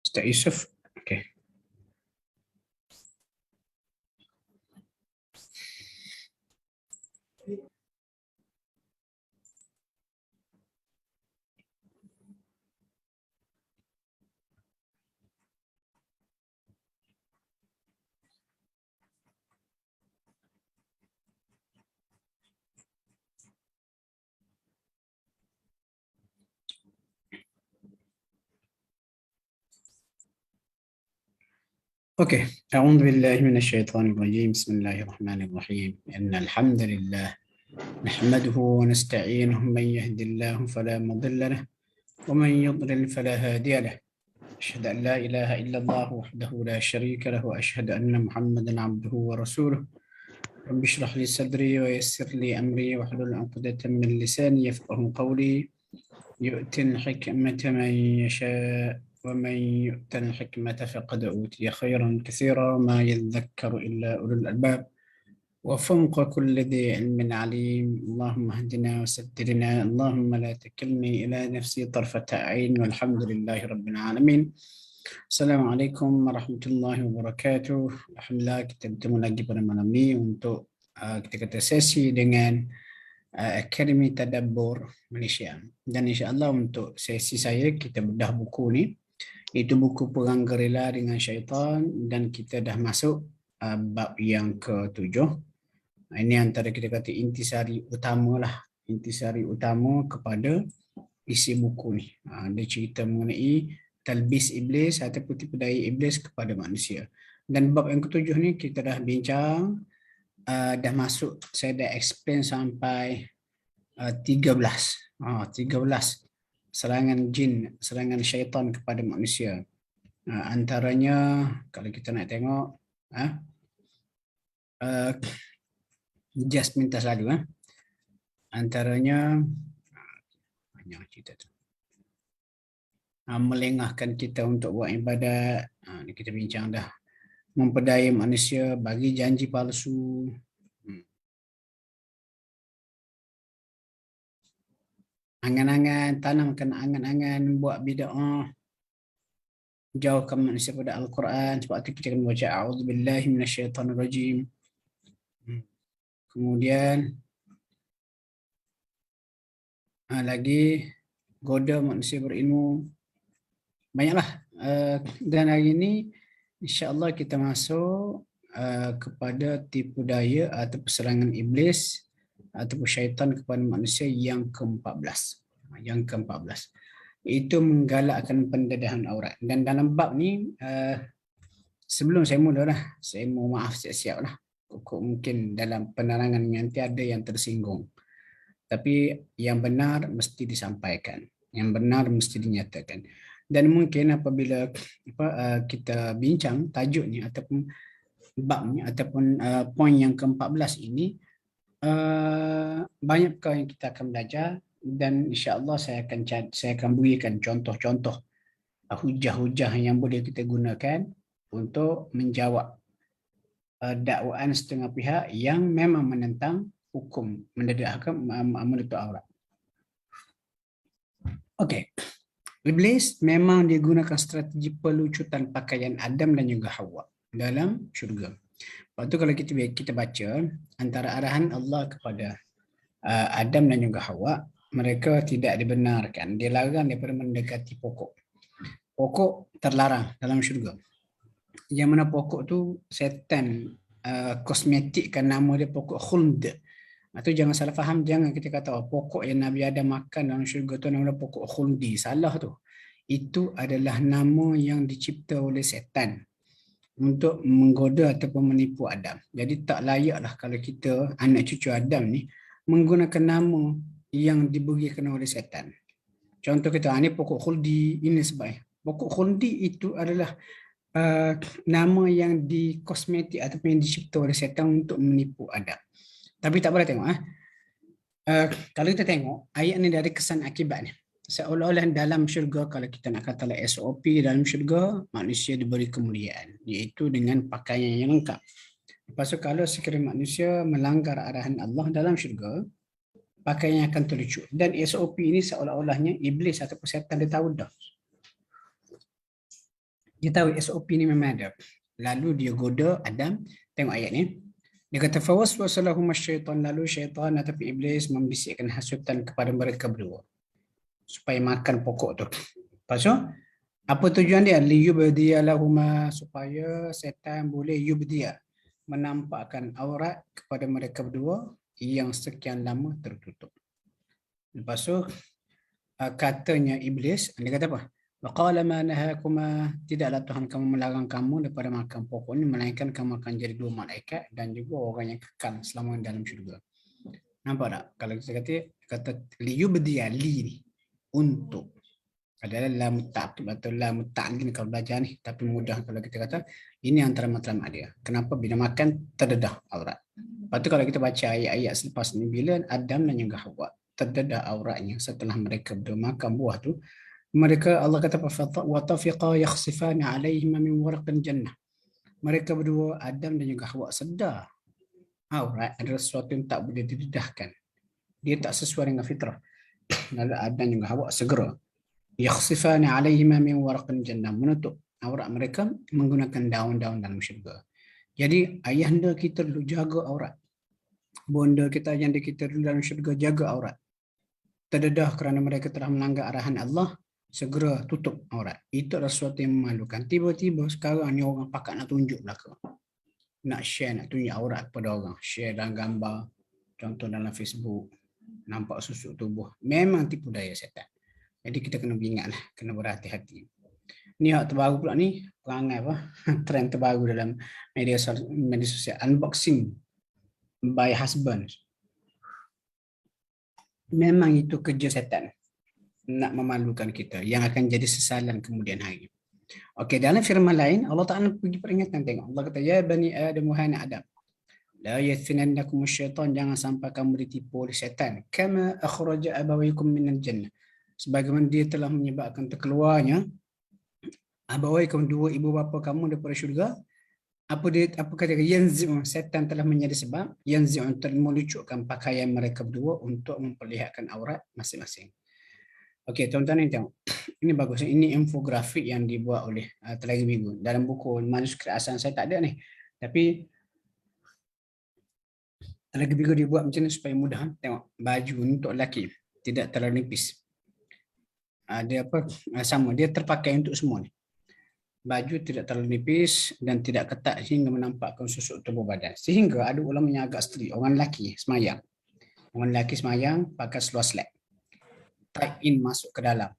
Ustaz Yusuf. Okey. Okey. A'udzu billahi minasyaitonir rajim. Bismillahirrahmanirrahim. Innal hamdalillah nahmaduhu wa nasta'inuhu man yahdihillahu fala mudilla lahu wa man yudlil fala hadiya lahu. Asyhadu an la ilaha illallah wahdahu la syarika lahu wa asyhadu anna Muhammadan 'abduhu wa rasuluh. Rabbi shrah li sadri wa yassir li amri wahlul 'uqdatam min lisani yafqahu qawli. يؤتي الحكمة من يشاء ومن يؤت الحكمة فقد أوتي خيرا كثيرا ما يذكر إلا أولو الألباب وفوق كل ذي علم عليم. اللهم اهدنا وسددنا، اللهم لا تكلني إلى نفسي طرفة عين، والحمد لله رب العالمين. Assalamualaikum warahmatullahi wabarakatuh. Alhamdulillah, kita bertemu lagi pada malam ni untuk kita kata sesi dengan Akademi Tadabbur Malaysia. Dan insya-Allah untuk sesi saya kita bedah buku ni, itu buku Perang Gerila dengan Syaitan, dan kita dah masuk bab yang ke-7. Ini antara kita kata intisari utama lah, intisari utama kepada isi buku ni. Dia cerita mengenai talbis iblis ataupun tipu daya iblis kepada manusia. Dan bab yang ke-7 ni kita dah bincang, dah masuk, saya dah explain sampai 13 serangan jin, serangan syaitan kepada manusia. Antaranya kalau kita nak tengok, just minta selalu, antaranya banyak cerita tu, melengahkan kita untuk buat ibadat. Kita bincang dah. Memperdaya manusia, bagi janji palsu, angan-angan, tanamkan angan-angan buat bid'ah, jauhkan manusia pada Al-Quran. Sebab itu kita akan baca a'udzubillahi minasyaitonirrajim. Kemudian lagi goda manusia berilmu. Banyaklah. Dan hari ini insya-Allah kita masuk kepada tipu daya atau serangan iblis ataupun syaitan kepada manusia yang ke-14. Yang ke-14 itu menggalakkan pendedahan aurat. Dan dalam bab ni, sebelum saya mula lah, saya mohon maaf siap-siap lah, mungkin dalam penerangan nanti ada yang tersinggung, tapi yang benar mesti disampaikan, yang benar mesti dinyatakan. Dan mungkin apabila kita bincang tajuk ni ataupun bab ni ataupun poin yang ke-14 ini, banyak perkara yang kita akan belajar, dan insya-Allah saya akan berikan contoh-contoh hujah-hujah yang boleh kita gunakan untuk menjawab dakwaan setengah pihak yang memang menentang hukum mendedahkan menutup aurat. Okey. Iblis memang dia gunakan strategi pelucutan pakaian Adam dan juga Hawa dalam syurga. Lepas tu kalau kita baca antara arahan Allah kepada Adam dan juga Hawa, mereka tidak dibenarkan, dilarang daripada mendekati pokok. Pokok terlarang dalam syurga. Yang mana pokok tu setan kosmetikkan nama dia pokok khuld. Itu jangan salah faham, jangan kita kata pokok yang Nabi Adam makan dalam syurga tu nama dia pokok khuldi. Salah tu. Itu adalah nama yang dicipta oleh setan untuk menggoda ataupun menipu Adam. Jadi tak layaklah kalau kita anak cucu Adam ni menggunakan nama yang diberikan oleh setan. Contoh kita, ini pokok khuldi, ini sebabnya. Pokok khuldi itu adalah nama yang dikosmetik ataupun yang dicipta oleh setan untuk menipu Adam. Tapi tak boleh tengok. Kalau kita tengok, ayat ni dari kesan akibat ni. Seolah-olah dalam syurga, kalau kita nak kata SOP dalam syurga, manusia diberi kemuliaan, iaitu dengan pakaian yang lengkap. Lepas tu kalau sekiranya manusia melanggar arahan Allah dalam syurga, pakaiannya akan terlucut. Dan SOP ini seolah-olahnya iblis ataupun syaitan dia tahu dah. Dia tahu SOP ni memang ada. Lalu dia goda Adam, tengok ayat ni. Dia kata fawaswasa lahum syaitan, lalu syaitan ataupun iblis membisikkan hasutan kepada mereka berdua supaya makan pokok tu. Lepas tu apa tujuan dia? Liyubdiya lahuma, supaya setan boleh yubdiya, menampakkan aurat kepada mereka berdua yang sekian lama tertutup. Lepas tu katanya iblis, dia kata apa? Waqala ma nahakuma, tidaklah Tuhan kamu melarang kamu daripada makan pokok ini, melainkan kamu akan jadi dua malaikat dan juga orang yang kekal selama dalam syurga. Nampak tak? Kalau kita kata liyubdiya, li ni untuk adalah lam ta'qib atau lam ta'lil kalau belajar ni, tapi mudah kalau kita kata ini antara matlamat dia. Kenapa bila makan terdedah aurat? Lepas tu kalau kita baca ayat-ayat selepas ni, bila Adam dan juga Hawa terdedah auratnya setelah mereka makan buah tu, mereka, Allah kata wa tafiqa yakhsifani alaihim min warqil jannah. Mereka berdua, Adam dan juga Hawa, sedar aurat adalah sesuatu yang tak boleh didedahkan. Dia tak sesuai dengan fitrah. Lalu Adam dan juga Hawa segera yakhsifani alaihima min warqil jannah, menutup aurat mereka menggunakan daun-daun dalam syurga. Jadi ayahanda kita dulu jaga aurat. Bonda kita yang kita dulu dalam syurga jaga aurat. Terdedah kerana mereka telah melanggar arahan Allah, segera tutup aurat. Itu adalah sesuatu yang memalukan. Tiba-tiba sekarang ni orang pakat nak tunjuk belakang. Nak share, nak tunjuk aurat kepada orang. Share dalam gambar, contoh dalam Facebook, nampak susuk tubuh. Memang tipu daya setan. Jadi kita kena beringatlah, kena berhati-hati. Ni hak terbaru pula ni, perangai apa? Trend terbaru dalam media sosial, unboxing by husband. Memang itu kerja setan nak memalukan kita yang akan jadi sesalan kemudian hari. Okey, dalam firman lain Allah Taala pergi peringatkan, tengok. Allah kata ya bani Adam wahai Adam, la yathfinannakum syaitan, jangan sampai kamu ditipu oleh syaitan, kama akhraja abawaykum minal jannah, sebagaimana dia telah menyebabkan terkeluarnya abawaykum, dua ibu bapa kamu daripada syurga. Apa kata yanzi'un, setan telah menjadi sebab, yanzi'un, melucutkan pakaian mereka berdua untuk memperlihatkan aurat masing-masing. Okey, tuan-tuan ni tengok. Ini bagus. Ini infografik yang dibuat oleh Telaga Biru. Dalam buku manuskrip asal saya tak ada ni. Tapi Telaga Biru dibuat macam ni supaya mudah. Tengok, baju ni untuk lelaki tidak terlalu nipis. Dia apa? Sama, dia terpakai untuk semua ni. Baju tidak terlalu nipis dan tidak ketat sehingga menampakkan susuk tubuh badan. Sehingga ada ulama yang agak strict. Orang lelaki semayang. Orang lelaki semayang pakai seluar slack. Tight in masuk ke dalam.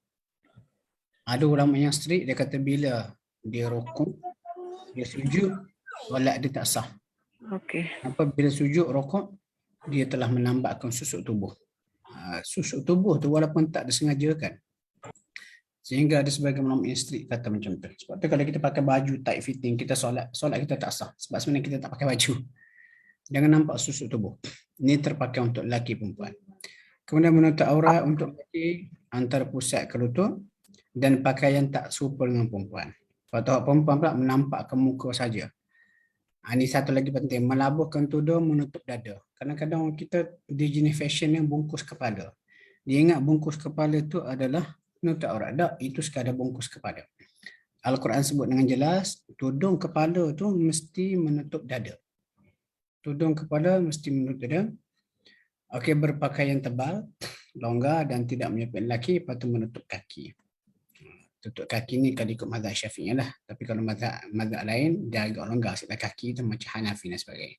Ada ulama yang strict, dia kata bila dia rukuk, dia sujud, solat dia tak sah. Okey. Apa bila sujud, rukuk, dia telah menambahkan susuk tubuh. Susuk tubuh tu walaupun tak disengajakan. Sehingga ada sebagian ulama yang strict kata macam tu. Sebab tu kalau kita pakai baju tight fitting, kita solat kita tak sah. Sebab sebenarnya kita tak pakai baju. Jangan nampak susuk tubuh. Ini terpakai untuk lelaki perempuan. Kemudian menutup aurat untuk lelaki antara pusat ke lutut, dan pakaian tak serupa dengan perempuan. Kalau perempuan pula menampakkan muka saja. Ini satu lagi penting, melabuhkan tudung, menutup dada. Kadang-kadang kita di jenis fashion yang bungkus kepala. Dia ingat bungkus kepala itu adalah menutup aurat. Tak, itu sekadar bungkus kepala. Al-Quran sebut dengan jelas, tudung kepala tu mesti menutup dada. Tudung kepala mesti menutup dada. Okey, berpakaian tebal, longgar dan tidak menyepit lelaki, lepas tu menutup kaki. Tutup kaki ni kalau ikut mazhab Syafi'i lah. Tapi kalau mazhab lain, dia agak longgar sikit kaki tu, macam Hanafi dan sebagainya.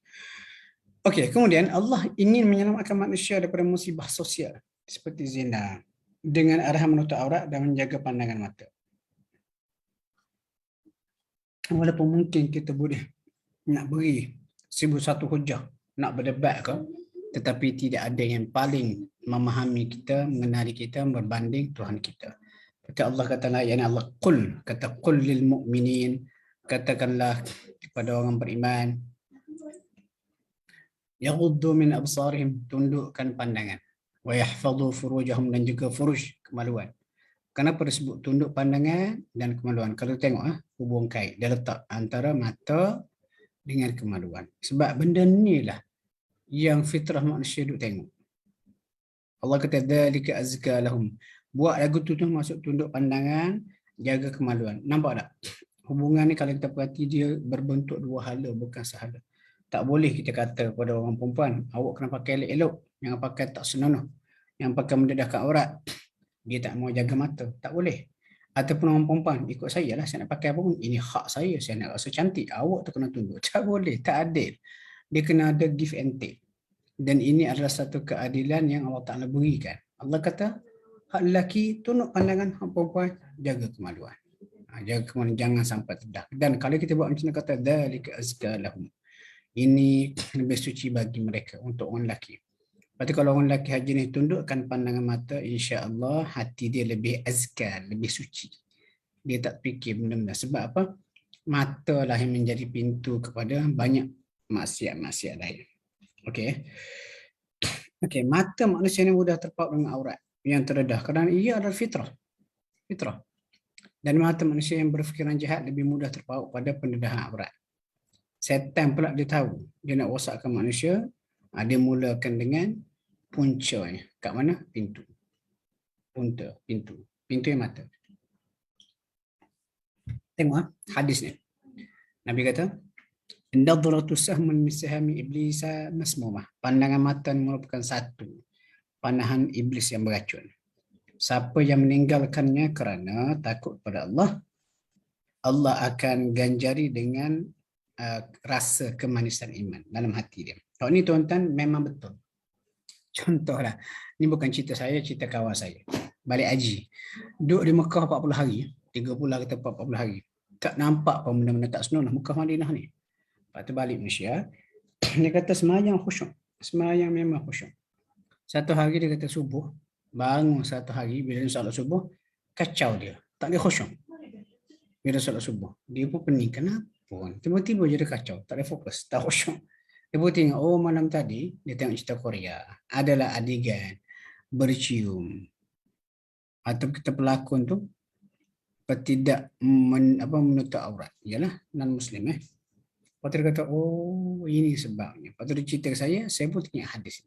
Okey, kemudian Allah ingin menyelamatkan manusia daripada musibah sosial seperti zina dengan arahan menutup aurat dan menjaga pandangan mata. Walaupun mungkin kita boleh nak beri 1001 hujah, nak berdebat ke, tetapi tidak ada yang paling memahami kita, mengenali kita berbanding Tuhan kita. Kata Allah, kata ayat Allah, qul lil mu'minin, katakanlah kepada orang beriman, yaghuddu min absarihim, tundukkan pandangan, wa yahfadhu furujahum, dan juga furuj, kemaluan. Kenapa disebut tunduk pandangan dan kemaluan? Kalau tengok hubung kait, dia letak antara mata dengan kemaluan. Sebab benda ni lah yang fitrah manusia duk tengok. Allah kata dzalika azka lahum. Buat lagu tu masuk tunduk pandangan, jaga kemaluan. Nampak tak? Hubungan ni kalau kita perhati dia berbentuk dua hala, bukan sehala. Tak boleh kita kata kepada orang perempuan, awak kena pakai elok-elok, jangan pakai tak senonoh, yang pakai mendedahkan aurat, dia tak mau jaga mata, tak boleh. Ataupun orang perempuan, ikut saya lah, saya nak pakai apa pun, ini hak saya nak rasa cantik, awak tu kena tunduk. Tak boleh, tak adil. Dia kena ada give and take. Dan ini adalah satu keadilan yang Allah Ta'ala berikan. Allah kata, hak lelaki tunduk pandangan, hak perempuan jaga kemaluan. Jaga kemaluan, jangan sampai terdedah. Dan kalau kita buat macam ni, kata, dzalika azka lahum. Ini lebih suci bagi mereka, untuk orang lelaki. Lepas tu kalau orang lelaki haji ni tundukkan pandangan mata, insya-Allah hati dia lebih azkar, lebih suci. Dia tak fikir benda-benda. Sebab apa? Mata lah yang menjadi pintu kepada banyak maksiat-maksiat lain. Okey. Okey, mata manusia ni mudah terpaut dengan aurat yang terdedah kerana ia adalah fitrah. Fitrah. Dan mata manusia yang berfikiran jahat lebih mudah terpaut pada pendedahan aurat. Setan pula dia tahu, dia nak rosakkan manusia, dia mulakan dengan puncanya. Kat mana? Pintu. Pintu. Pintu yang mata. Tengok hadis ni. Nabi kata, "Nadratu sahmun min sahami iblisa masmumah." Pandangan mata merupakan satu panahan iblis yang beracun. Siapa yang meninggalkannya kerana takut pada Allah, Allah akan ganjari dengan rasa kemanisan iman dalam hati dia. Kalau ni tuan-tuan memang betul. Contohlah, ni bukan cerita saya, cerita kawan saya. Balik haji. Duduk di Mekah 40 hari, 30 atau 40 hari. Tak nampak pun benda-benda tak senonoh Mekah Madinah ni. Lepas tu balik Malaysia, dia kata semayang khusyuk. Semayang memang khusyuk. Satu hari dia kata subuh, bangun satu hari bila dia solat subuh, kacau dia. Tak boleh khusyuk. Bila solat subuh, dia pun pening. Kenapa? Tiba-tiba je dia kacau. Tak boleh fokus, tak khusyuk. Dia pun tengok, oh malam tadi, dia tengok cerita Korea. Adalah adegan bercium. Atau kita pelakon tu, tidak menutup aurat. Yalah, non-Muslim. Lepas tu dia kata, oh ini sebabnya. Lepas tu dia cerita ke saya pun tengok hadis.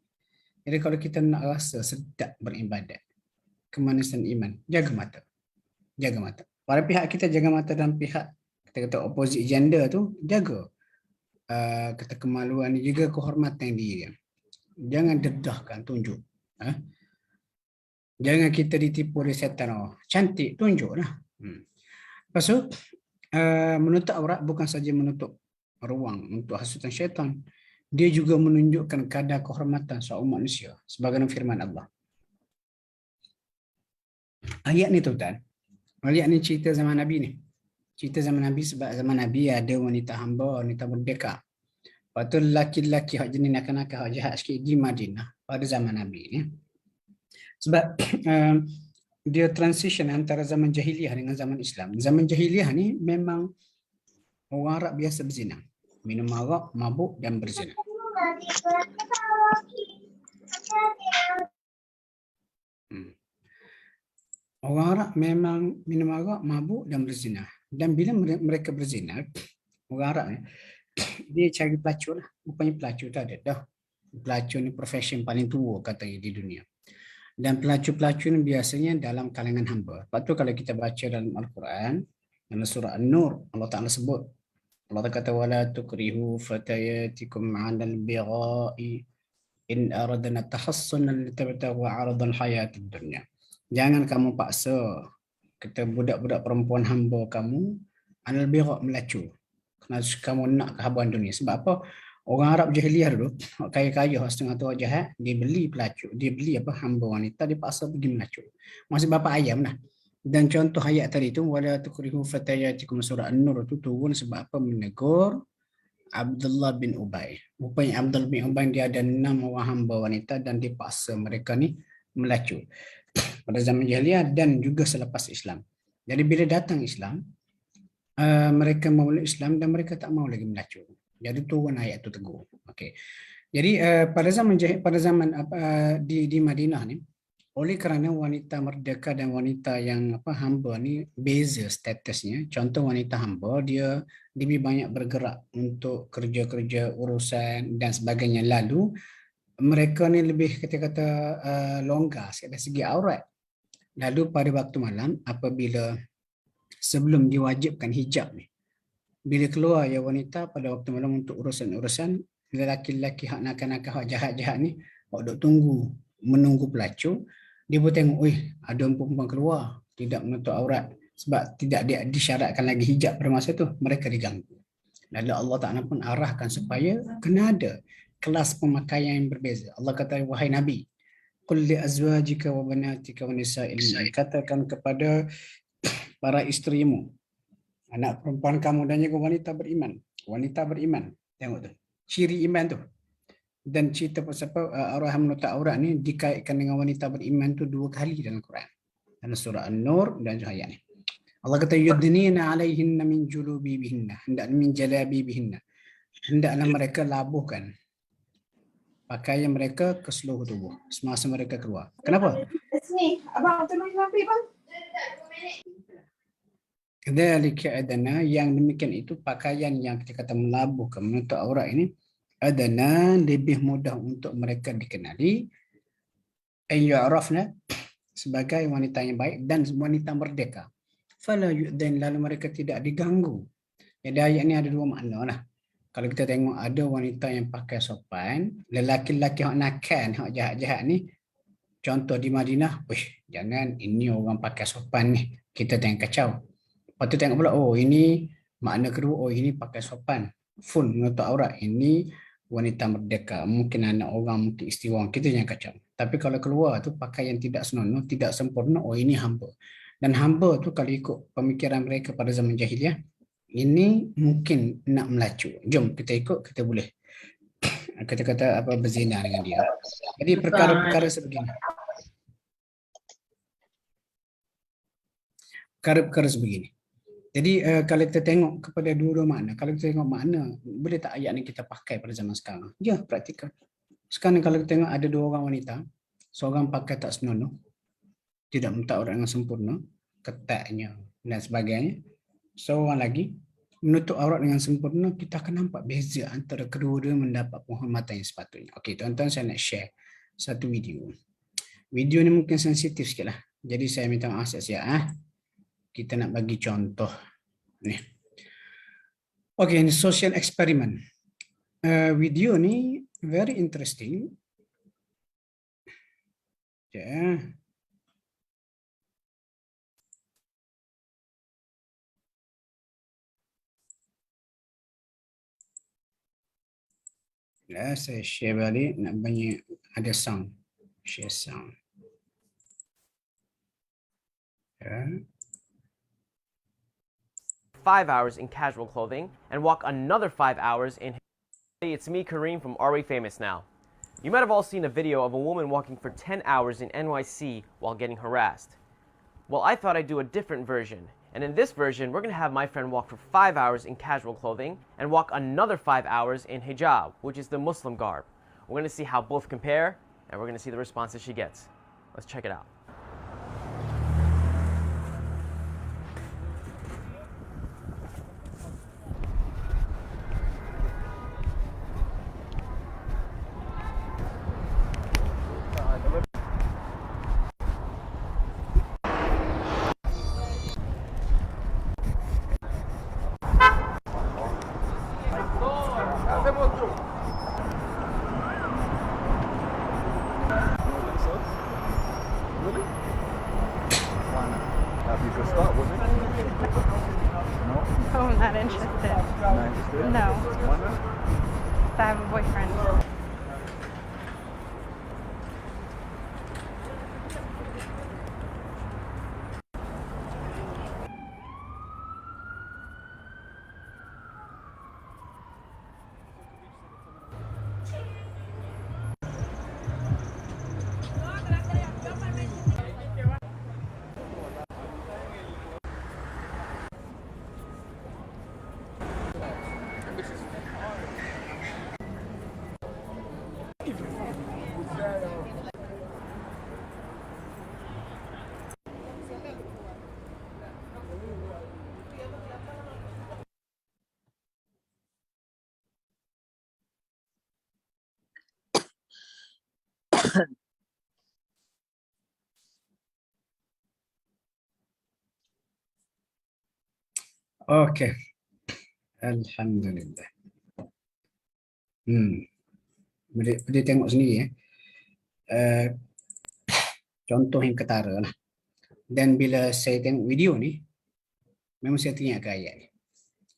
Jadi kalau kita nak rasa sedap beribadat, kemanisan iman, jaga mata. Jaga mata. Pada pihak kita jaga mata dan pihak kita kata opposite gender tu, jaga kata kemaluan, juga kehormatan diri. Jangan dedahkan, tunjuk. Jangan kita ditipu oleh setan. Oh, cantik, tunjuklah. Lepas tu, menutup aurat bukan saja menutup ruang untuk hasutan syaitan. Dia juga menunjukkan kadar kehormatan seorang manusia. Sebagaimana firman Allah. Ayat ni tuan-tuan. Ayat ni cerita zaman Nabi ni. Cerita zaman Nabi sebab zaman Nabi ada wanita hamba, wanita merdeka. Lepas tu lelaki-lelaki hak jenis nakal-nakal, hak jahat sikit di Madinah pada zaman Nabi ni. Sebab dia transition antara zaman jahiliah dengan zaman Islam. Zaman jahiliah ni memang orang Arab biasa berzina. Minum arak, mabuk dan berzina. Orang Arab memang minum arak, mabuk dan berzina. Dan bila mereka berzina, orang Arab ni, dia cari pelacur lah. Rupanya pelacur tu ada dah. Pelacur ni profession paling tua katanya di dunia. Dan pelacur-pelacur ni biasanya dalam kalangan hamba. Lepas tu kalau kita baca dalam Al-Quran, dalam surah An-Nur, Allah Ta'ala sebut, Allah Ta'ala kata, وَلَا تُكْرِهُ فَتَيَاتِكُمْ عَلَى الْبِغَاءِ إِنْ أَرَدْنَا تَحَصُّنًا لِتَبْتَغُوا عَرَضَ الْحَيَاةِ الدُّنْيَا. Jangan kamu paksa kata budak-budak perempuan hamba kamu alal bigha, melacur. Kerana kamu nak kehabuan dunia. Sebab apa? Orang Arab jahiliah dulu, kaya-kaya, setengah tua jahat, dia beli pelacur, dia beli hamba wanita, dia paksa pergi melacur. Maksud bapa ayam lah. Dan contoh ayat tadi tu, wala tukrihu fatayatikum, surah An-Nur tu turun sebab apa? Menegur Abdullah bin Ubay. Rupanya Abdullah bin Ubay dia ada 6 orang hamba wanita dan dipaksa mereka ni melacur pada zaman jahiliah dan juga selepas Islam. Jadi bila datang Islam, mereka memeluk Islam dan mereka tak mau lagi melacur. Jadi turun ayat tu tegur. Okey. Jadi pada zaman di Madinah ni, oleh kerana wanita merdeka dan wanita yang hamba ni beza statusnya. Contoh wanita hamba dia lebih banyak bergerak untuk kerja-kerja urusan dan sebagainya. Lalu mereka ni lebih kata-kata longgar dari segi aurat. Lalu pada waktu malam apabila sebelum diwajibkan hijab ni. Bila keluar ya wanita pada waktu malam untuk urusan-urusan, lelaki-lelaki hak nakal-nakal, hak jahat-jahat ni, hak duk tunggu, menunggu pelacur, dia pun tengok, ada perempuan keluar, tidak menutup aurat. Sebab tidak disyaratkan lagi hijab pada masa tu, mereka diganggu. Lalu Allah Ta'ala pun arahkan supaya kena ada kelas pemakaian yang berbeza. Allah kata, wahai Nabi, qul li azwajika wa banatika wa nisa'il mu'min. Katakan kepada para isterimu, anak perempuan kamu dan juga wanita beriman. Wanita beriman. Tengok tu. Ciri iman tu. Dan cerita pasal orang menutup aurat ni dikaitkan dengan wanita beriman tu 2 kali dalam Quran. Dalam surah An-Nur dan ayat ni. Allah kata yudnina alaihinna min julubibihinna. Hendaklah min jalabibihinna. Hendaklah mereka labuhkan pakaian mereka ke seluruh tubuh semasa mereka keluar. Kenapa? Sini, abang tolong lampu bang. Dzalika adana, yang demikian itu pakaian yang kita kata melabuhkan menutup aurat ini adana, lebih mudah untuk mereka dikenali, ay yu'rafna, sebagai wanita yang baik dan wanita merdeka. Fala yu'dan, lalu mereka tidak diganggu. Jadi ayat ini ada 2 makna lah. Kalau kita tengok ada wanita yang pakai sopan, lelaki-lelaki yang nakal, yang jahat-jahat ni, contoh di Madinah, jangan, ini orang pakai sopan ni, kita tengok kacau. Lepas tu tengok pula, ini makna kedua, ini pakai sopan, full menutup aurat, ini wanita merdeka, mungkin anak orang, mungkin isteri orang, kita jangan kacau. Tapi kalau keluar tu pakai yang tidak senonoh, tidak sempurna, ini hamba. Dan hamba tu kalau ikut pemikiran mereka pada zaman jahiliah, ini mungkin nak melacur. Jom kita ikut, kita boleh kata-kata apa berzina dengan dia. Jadi perkara-perkara sebegini. Perkara-perkara sebegini. Jadi kalau kita tengok kepada dua-dua makna, kalau kita tengok makna, boleh tak ayat ni kita pakai pada zaman sekarang? Ya, praktikal. Sekarang kalau kita tengok ada 2 orang wanita, seorang pakai tak senonoh, tidak menutup aurat dengan sempurna, ketatnya dan sebagainya. Seorang lagi menutup aurat dengan sempurna, kita akan nampak beza antara kedua-dua mendapat penghormatan yang sepatutnya. Okey, tuan-tuan, saya nak share satu video. Video ni mungkin sensitif sikit lah. Jadi saya minta maaf siap-siap. Kita nak bagi contoh. Ni. Okey, ini social experiment. Video ni very interesting. Okay. Saya share balik, nak bagi ada sound. Share sound. Okay. 5 hours in casual clothing and walk another 5 hours in. Hey, it's me, Kareem from Are We Famous Now? You might have all seen a video of a woman walking for 10 hours in NYC while getting harassed. Well, I thought I'd do a different version. And in this version, we're going to have my friend walk for 5 hours in casual clothing and walk another 5 hours in hijab, which is the Muslim garb. We're going to see how both compare, and we're going to see the responses she gets. Let's check it out. Oh, I'm not interested. No. I have a boyfriend. Okey. Alhamdulillah. Boleh tengok sendiri ya. Uh, Contoh yang ketara lah. Dan bila saya tengok video ni, memang saya teringat ke ayat ni.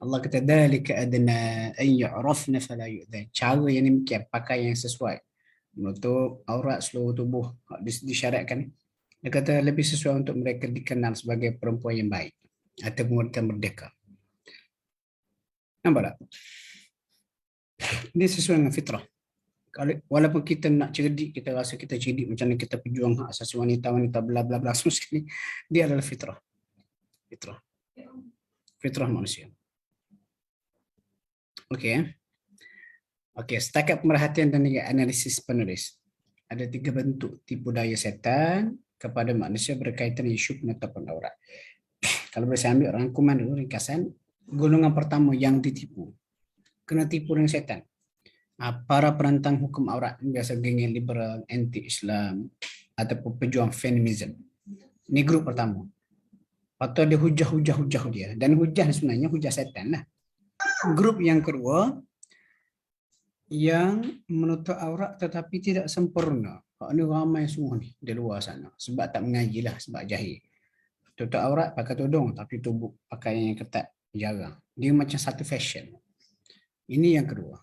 Allah kata dzalika adna an yu'rafna fala yu'dhan. Cara yang demikian, pakai yang sesuai, menutup aurat seluruh tubuh disyaratkan. Dia kata lebih sesuai untuk mereka dikenal sebagai perempuan yang baik atau wanita merdeka. Nampak tak? Dia sesuai dengan fitrah. Walaupun kita nak cerdik, kita rasa kita cerdik macam mana kita pejuang hak asasi wanita bla bla bla semua sekali, dia adalah fitrah. Fitrah manusia. Okey. Okey, setakat pemerhatian dan juga analisis penulis. Ada 3 bentuk tipu daya setan kepada manusia berkaitan isu penetapan aurat. Kalau boleh saya ambil rangkuman dulu, ringkasan. Golongan pertama yang ditipu, kena tipu dengan setan. Para penentang hukum aurat, biasa geng liberal, anti-Islam, ataupun pejuang feminisme. Ini grup pertama. Atau dia hujah dia. Dan hujah sebenarnya hujah setan lah. Grup yang kedua, yang menutup aurat tetapi tidak sempurna. Ini ramai semua ni di luar sana. Sebab tak mengaji lah, sebab jahil. Tutup aurat pakai tudung tapi tubuh pakai yang ketat, jarang. Dia macam satu fashion. Ini yang kedua.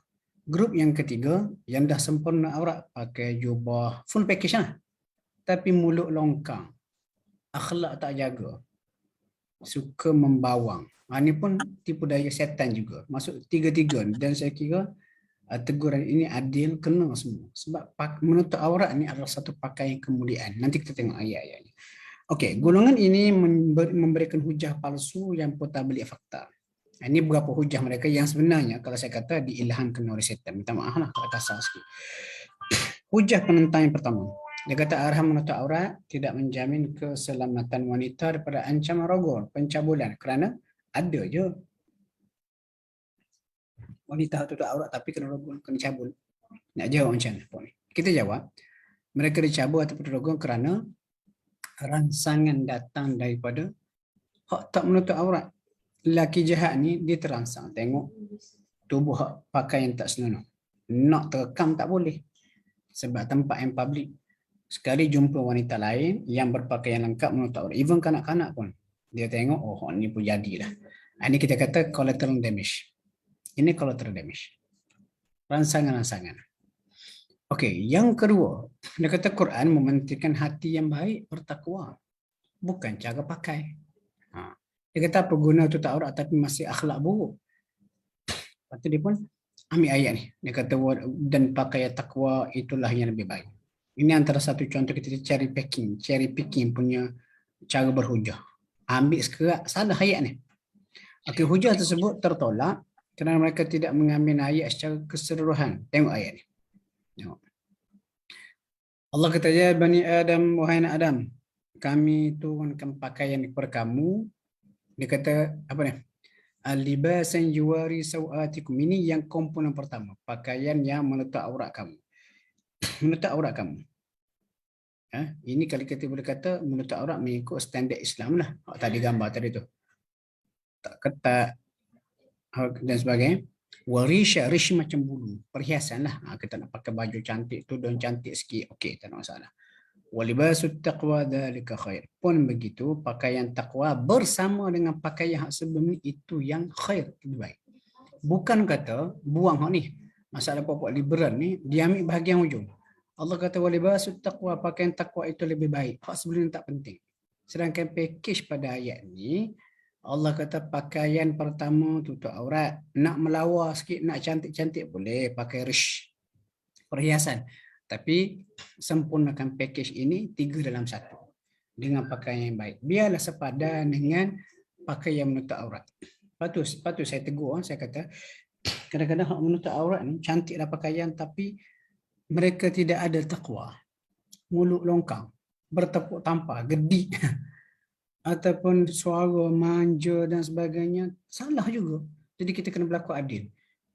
Grup yang ketiga, yang dah sempurna aurat, pakai jubah, full package lah. Tapi mulut longkang, akhlak tak jaga, suka membawang. Ini pun tipu daya setan juga. Masuk tiga-tiga. Dan saya kira teguran ini adil, kena semua. Sebab menutup aurat ni adalah satu pakaian kemuliaan. Nanti kita tengok ayat-ayatnya. Okey, golongan ini memberikan hujah palsu yang pun tak balik fakta. Ini beberapa hujah mereka yang sebenarnya kalau saya kata diilhamkan oleh setan. Minta maaf lah kalau kasar sikit. Hujah penentang yang pertama. Dia kata arahan menutup aurat tidak menjamin keselamatan wanita daripada ancaman rogol, pencabulan. Kerana ada je wanita tutup aurat tapi kena rogol, kena cabul. Nak jawab macam mana? Kita jawab, mereka dicabul atau rogol kerana rangsangan datang daripada hak tak menutup aurat. Lelaki jahat ni dia terangsang tengok tubuh pakaian tak senonoh. Nak terekam tak boleh. Sebab tempat yang public. Sekali jumpa wanita lain yang berpakaian lengkap menutup aurat. Even kanak-kanak pun. Dia tengok, oh ni pun jadilah. Ini kita kata collateral damage. Ini collateral damage. Rangsangan-rangsangan. Okey, yang kedua. Dia kata Quran mementingkan hati yang baik bertakwa. Bukan cara pakai. Dia kata apa guna tutup aurat tapi masih akhlak buruk. Lepas tu dia pun ambil ayat ni. Dia kata dan pakaian takwa itulah yang lebih baik. Ini antara satu contoh kita cherry picking punya cara berhujah. Ambil sekerat salah ayat ni. Okey, hujah tersebut tertolak kerana mereka tidak mengambil ayat secara keseluruhan. Tengok ayat ni. Tengok. Allah kata, ya Bani Adam, wahai anak Adam, kami turunkan pakaian kepada kamu. Dia kata apa ni? Al-libasan yuwari sawatikum. Ini yang komponen pertama, pakaian yang menutup aurat kamu. Menutup aurat kamu. Ini kalau kita boleh kata menutup aurat mengikut standard Islam lah. Tadi gambar tadi tu. Tak ketat dan sebagainya. Warisha, rish macam bulu, perhiasan lah. Kita nak pakai baju cantik, tudung cantik sikit, okey, tak ada masalah. Walibasut taqwa dzalika khair. Pun begitu, pakaian takwa bersama dengan pakaian hak sebelum ni itu yang khair, lebih baik. Bukan kata buang hak ni. Masalah pokok liberal ni dia ambil bahagian hujung. Allah kata walibasut taqwa, pakaian takwa itu lebih baik. Hak sebelum ni tak penting. Sedangkan package pada ayat ni Allah kata pakaian pertama tutup aurat. Nak melawar sikit, nak cantik-cantik boleh pakai rish, perhiasan. Tapi sempurnakan package ini 3 dalam 1 dengan pakaian yang baik. Biarlah sepadan dengan pakaian menutup aurat. Patut saya tegur, saya kata kadang-kadang hak menutup aurat ni cantiklah pakaian tapi mereka tidak ada takwa. Mulut longkang, bertepuk tampar, gedik ataupun suara manja dan sebagainya, salah juga. Jadi kita kena berlaku adil.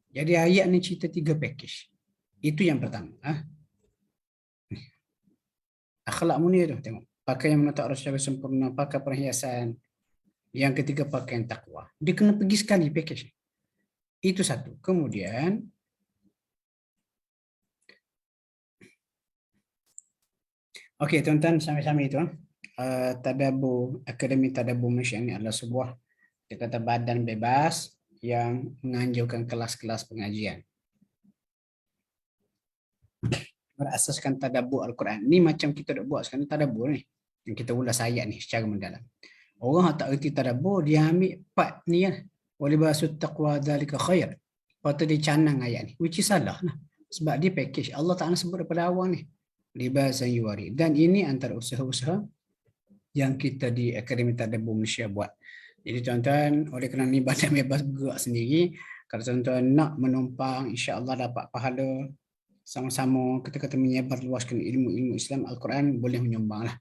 Jadi ayat ni cerita 3 package. Itu yang pertama. Akhlak mulia tu, tengok. Pakai yang menutup aurat secara sempurna, pakai perhiasan. Yang ketiga pakaian takwa. Dia kena pergi sekali package. Itu satu. Kemudian okey tuan-tuan sambil-sambil itu Tadabbur, Akademi Tadabbur Malaysia ini adalah sebuah kita kata badan bebas yang menganjurkan kelas-kelas pengajian berasaskan tadabbur Al-Quran. Ni macam kita dah buat sekarang tadabbur ni. Yang kita ulas ayat ni secara mendalam. Orang yang tak erti tadabbur, dia ambil part ni kan. Walibasut taqwa dzalika khair. Lepas tu dia canang ayat ni. Which is salah lah. Sebab dia package. Allah Ta'ala sebut daripada awal ni. Libasan yuwari. Dan ini antara usaha-usaha yang kita di Akademi Tadabbur Malaysia buat. Jadi tuan-tuan, oleh kerana ni badan bebas bergerak sendiri, kalau tuan-tuan nak menumpang, insya-Allah dapat pahala sama-sama kita menyebar luaskan ilmu-ilmu Islam Al-Quran, boleh menyumbang lah.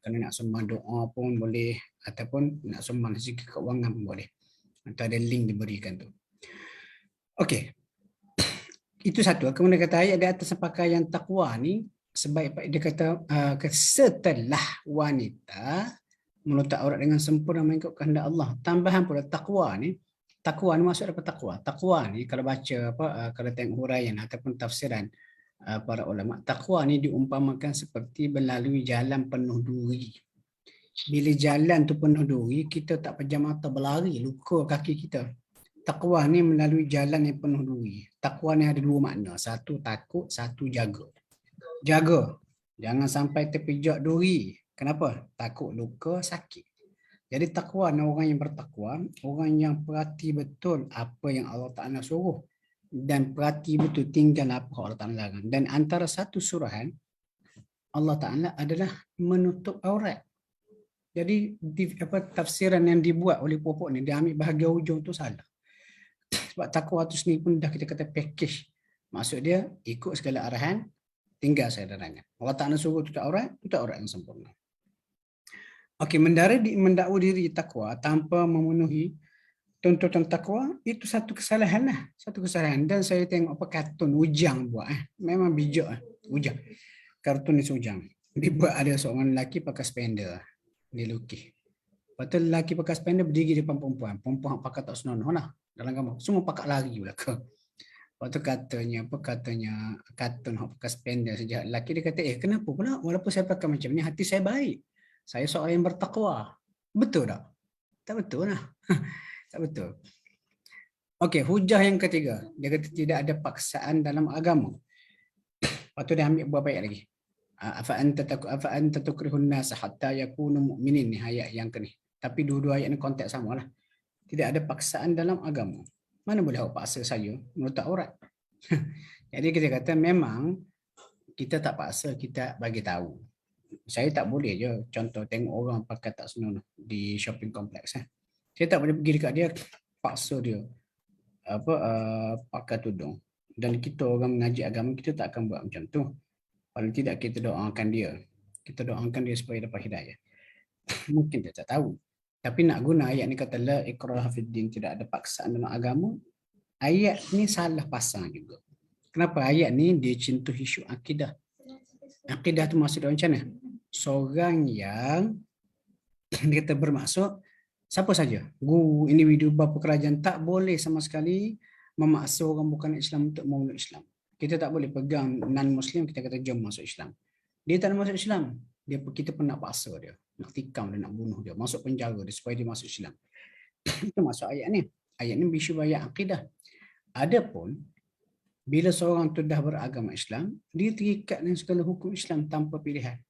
Kalau nak sumbang doa pun boleh, ataupun nak sumbang segi keuangan pun boleh. Atau ada link diberikan tu. Okey. Itu satu. Kemudian kata ayat di atas pakaian takwa ni, sebaik dia kata setelah wanita menutup aurat dengan sempurna mengikut kehendak Allah. Tambahan pula takwa ni maksud apa takwa? Takwa ni kalau baca kalau tengok huraian ataupun tafsiran para ulama, takwa ni diumpamakan seperti melalui jalan penuh duri. Bila jalan tu penuh duri, kita tak pejam mata berlari, luka kaki kita. Takwa ni melalui jalan yang penuh duri. Takwa ni ada dua makna. Satu takut, satu jaga. Jaga. Jangan sampai terpijak duri. Kenapa? Takut luka, sakit. Jadi takwa ni orang yang bertakwa, orang yang perhati betul apa yang Allah Ta'ala suruh dan perhati betul tinggal apa Allah Ta'ala larang. Dan antara satu suruhan Allah Ta'ala adalah menutup aurat. Jadi tafsiran yang dibuat oleh pokok ni, dia ambil bahagian hujung tu salah. Sebab takwa tu sendiri pun dah kita kata package. Maksud dia ikut segala arahan, tinggal segala larangan. Allah Ta'ala suruh tutup aurat yang sempurna. Okey, mendakwa diri takwa tanpa memenuhi tuntutan takwa, itu satu kesalahan lah. Satu kesalahan. Dan saya tengok kartun Ujang buat. Memang bijak. Ujang. Kartun ni Ujang. Dia buat ada seorang lelaki pakai spender. Dia lukis. Lepas tu lelaki pakai spender berdiri depan perempuan. Perempuan pakai tak senonoh lah. Dalam gambar. Semua pakai lari belakang. Lepas tu katanya kartun pakai spender sejak lelaki dia kata, kenapa pula walaupun saya pakai macam ni, hati saya baik. Saya seorang yang bertakwa. Betul tak? Tak betul lah. Tak betul. Okey, hujah yang ketiga. Dia kata tidak ada paksaan dalam agama. Lepas tu dia ambil beberapa ayat lagi. Afa anta tukrihun nas hatta yakunu mu'minin, ni ayat yang ke ni. Tapi dua-dua ayat ni konteks samalah. Tidak ada paksaan dalam agama. Mana boleh awak paksa saya menutup aurat? Jadi kita kata memang kita tak paksa, kita bagi tahu. Saya tak boleh je contoh tengok orang pakai tak senonoh di shopping kompleks. Saya tak boleh pergi dekat dia paksa dia pakai tudung. Dan kita orang mengaji agama, kita tak akan buat macam tu. Paling tidak kita doakan dia. Kita doakan dia supaya dapat hidayah. Mungkin dia tak tahu. Tapi nak guna ayat ni kata la ikraha fid din, tidak ada paksaan dalam agama. Ayat ni salah pasang juga. Kenapa ayat ni dia cintu isu akidah? Akidah tu maksud macam mana? Seorang yang dia kata bermaksud siapa saja, guru, individu, bapa kerajaan tak boleh sama sekali memaksa orang bukan Islam untuk memeluk Islam. Kita tak boleh pegang non-Muslim, kita kata jom masuk Islam. Dia tak nak masuk Islam. Kita pun nak paksa dia. Nak tikam dia, nak bunuh dia. Masuk penjara dia supaya dia masuk Islam. Itu maksud ayat ni. Ayat ni bisu ayat akidah. Adapun, bila seorang tu dah beragama Islam, dia terikat dengan segala hukum Islam tanpa pilihan.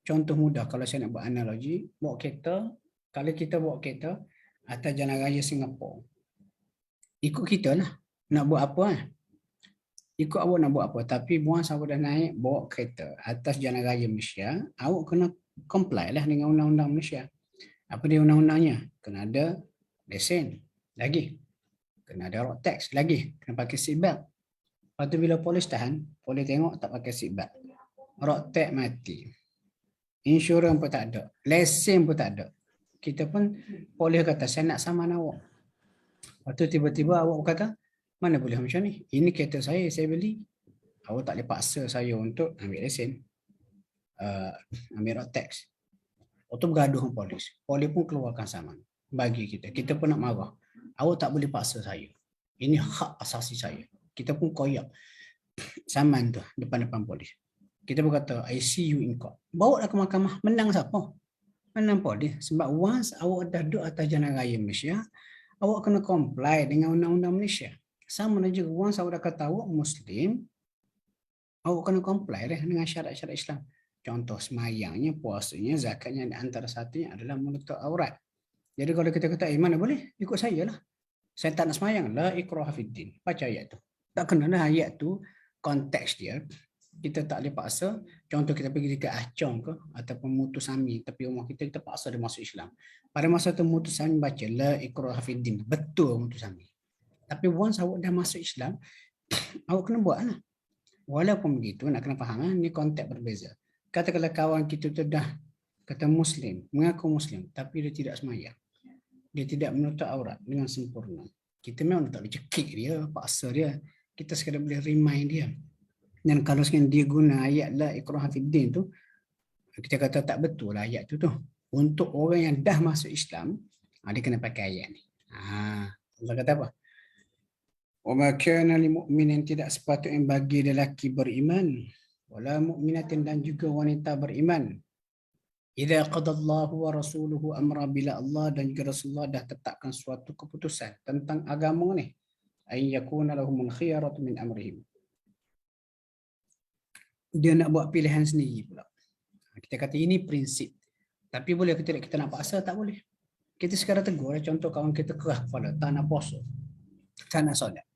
Contoh mudah, kalau saya nak buat analogi, bawa kereta, kalau kita bawa kereta atas jalan raya Singapura, ikut kita lah. Nak buat apa ikut awak nak buat apa. Tapi buang awak dah naik, bawa kereta atas jalan raya Malaysia, awak kena comply lah dengan undang-undang Malaysia. Apa dia undang-undangnya? Kena ada lesen lagi. Kena ada road tax lagi. Kena pakai seat belt. Lepas tu bila polis tahan, polis tengok tak pakai seat belt. Road tax mati. Insurans pun tak ada. Lesen pun tak ada. Kita pun polis kata, saya nak saman awak. Lepas tu tiba-tiba awak kata, mana boleh macam ni? Ini kereta saya beli. Awak tak boleh paksa saya untuk ambil lesen. Ambil road tax. Lepas tu bergaduh dengan polis. Polis pun keluarkan saman. bagi kita. Kita pun nak marah. Awak tak boleh paksa saya. Ini hak asasi saya. Kita pun koyak saman tu depan-depan polis. Kita berkata, I see you in court. Bawa lah ke mahkamah. Menang siapa? Menang polis. Sebab once awak dah duduk atas jalan raya Malaysia, awak kena comply dengan undang-undang Malaysia. Sama juga once awak dah kata awak Muslim, awak kena comply dengan syarat-syarat Islam. Contoh semayangnya, puasanya, zakatnya, antara satunya adalah menutup aurat. Jadi kalau kita kata, mana boleh? Ikut saya lah. Saya tak nak semayang. La ikraha fiddin. Baca ayat tu. Tak kenalah ayat tu, konteks dia. Kita tak boleh paksa. Contoh kita pergi dekat Acong ke, ataupun Mutusami, tapi rumah kita, kita paksa dia masuk Islam. Pada masa tu Mutusami baca, La ikraha fiddin. Betul Mutusami. Tapi once awak dah masuk Islam, awak kena buat lah. Walaupun begitu, nak kena faham, ni konteks berbeza. Katakanlah kawan kita tu dah kata Muslim, mengaku Muslim, tapi dia tidak semayang. Dia tidak menutup aurat dengan sempurna. Kita memang tak boleh cekik dia, paksa dia. Kita sekadar boleh remind dia. Dan kalau sekarang dia guna ayat la ikraha fiddin tu, kita kata tak betul lah ayat tu. Untuk orang yang dah masuk Islam, dia kena pakai ayat ni. Allah kata apa? Wa ma kana lil mu'minin, tidak sepatutnya bagi lelaki beriman, wala mu'minatin, dan juga wanita beriman. Idza qadallahu wa rasuluhu amra, bila Allah dan juga Rasulullah dah tetapkan suatu keputusan tentang agama ni, ay yakuna lahumul khiyaratu min amrihim. Dia nak buat pilihan sendiri pula. Kita kata ini prinsip. Tapi boleh kita nak paksa? Tak boleh. Kita sekarang tegur, contoh kawan kita kerah kepala, tak nak puasa, tak nak solat.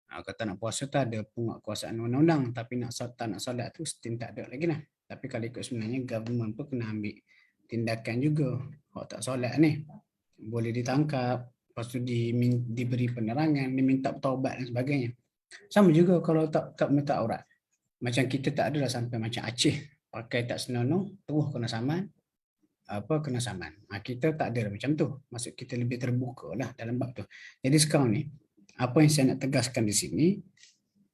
Kata nak puasa tak ada penguatkuasaan undang-undang, tapi tak nak solat tu still tak ada lagi lah. Tapi kalau ikut sebenarnya government pun kena ambil tindakan juga. Kalau tak solat ni boleh ditangkap, lepas tu diberi penerangan, diminta taubat dan sebagainya. Sama juga kalau tak minta aurat. Macam kita tak adalah sampai macam Aceh pakai tak senonoh terus kena saman, kena saman. Kita tak ada macam tu. Maksud kita lebih terbuka lah dalam bab tu. Jadi sekarang ni apa yang saya nak tegaskan di sini,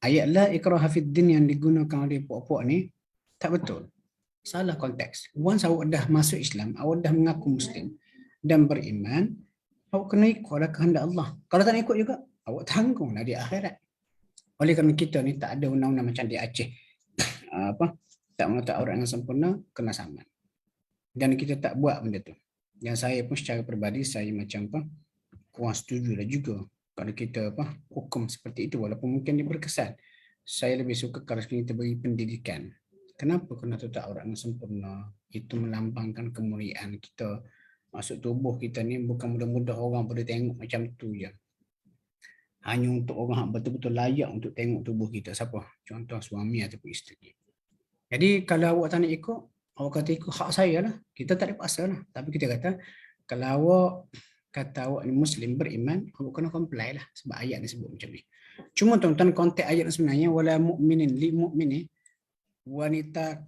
ayat la ikraha fiddin yang digunakan oleh puak-puak ni tak betul. Salah konteks. Once awak dah masuk Islam, awak dah mengaku Muslim dan beriman, awak kena ikutlah kehendak Allah. Kalau tak nak ikut juga, awak tanggunglah di akhirat. Oleh kerana kita ni tak ada undang-undang macam di Aceh. Tak menutup aurat dengan sempurna, kena saman. Dan kita tak buat benda tu. Dan saya pun secara peribadi, saya macam kurang setuju lah juga kalau kita hukum seperti itu, walaupun mungkin dia berkesan. Saya lebih suka kalau kita beri pendidikan. Kenapa kena tutup aurat dengan sempurna? Itu melambangkan kemuliaan kita. Maksud tubuh kita ni bukan mudah-mudah orang boleh tengok macam tu je. Hanya untuk orang betul-betul layak untuk tengok tubuh kita. Siapa? Contoh suami ataupun isteri. Jadi kalau awak tak nak ikut, awak kata ikut hak saya lah. Kita tak dipaksa lah. Tapi kita kata, kalau awak kata awak ni Muslim beriman, awak kena comply lah. Sebab ayat ni sebut macam ni. Cuma tuan-tuan, konteks ayat sebenarnya, wala mu'minin li mu'mini, wanita,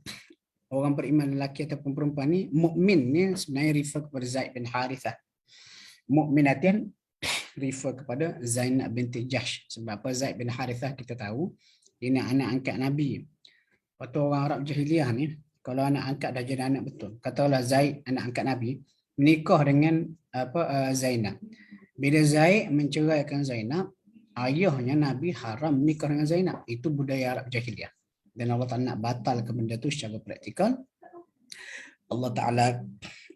orang beriman lelaki ataupun perempuan ni, mukmin ni sebenarnya refer kepada Zaid bin Harithah. Mukminatin refer kepada Zainab binti Jahsh. Sebab apa? Zaid bin Harithah kita tahu dia ni anak angkat Nabi. Waktu orang Arab jahiliah ni, kalau anak angkat dah jadi anak betul, katalah Zaid anak angkat Nabi menikah dengan Zainab. Bila Zaid menceraikan Zainab, ayahnya Nabi haram menikah dengan Zainab. Itu budaya Arab jahiliah. Dan Allah Ta'ala nak batalkan benda tu secara praktikal. Allah Ta'ala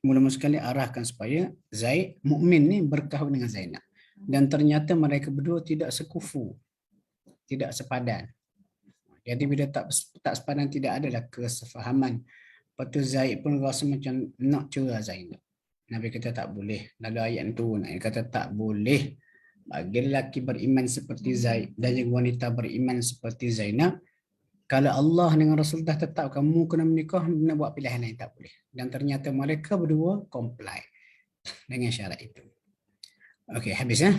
mula-mula sekali arahkan supaya Zaid, mukmin ni berkahwin dengan Zainab. Dan ternyata mereka berdua tidak sekufu, tidak sepadan. Jadi bila tak sepadan, tidak adalah kesefahaman. Lepas tu Zaid pun rasa macam nak cerai Zainab. Nabi kata tak boleh. Lalu ayat tu Nabi kata tak boleh bagi lelaki beriman seperti Zaid dan juga wanita beriman seperti Zainab. Kalau Allah dengan Rasul dah tetap kamu kena menikah, kena buat pilihan lain, tak boleh. Dan ternyata mereka berdua comply dengan syarat itu. Okey, habis ya.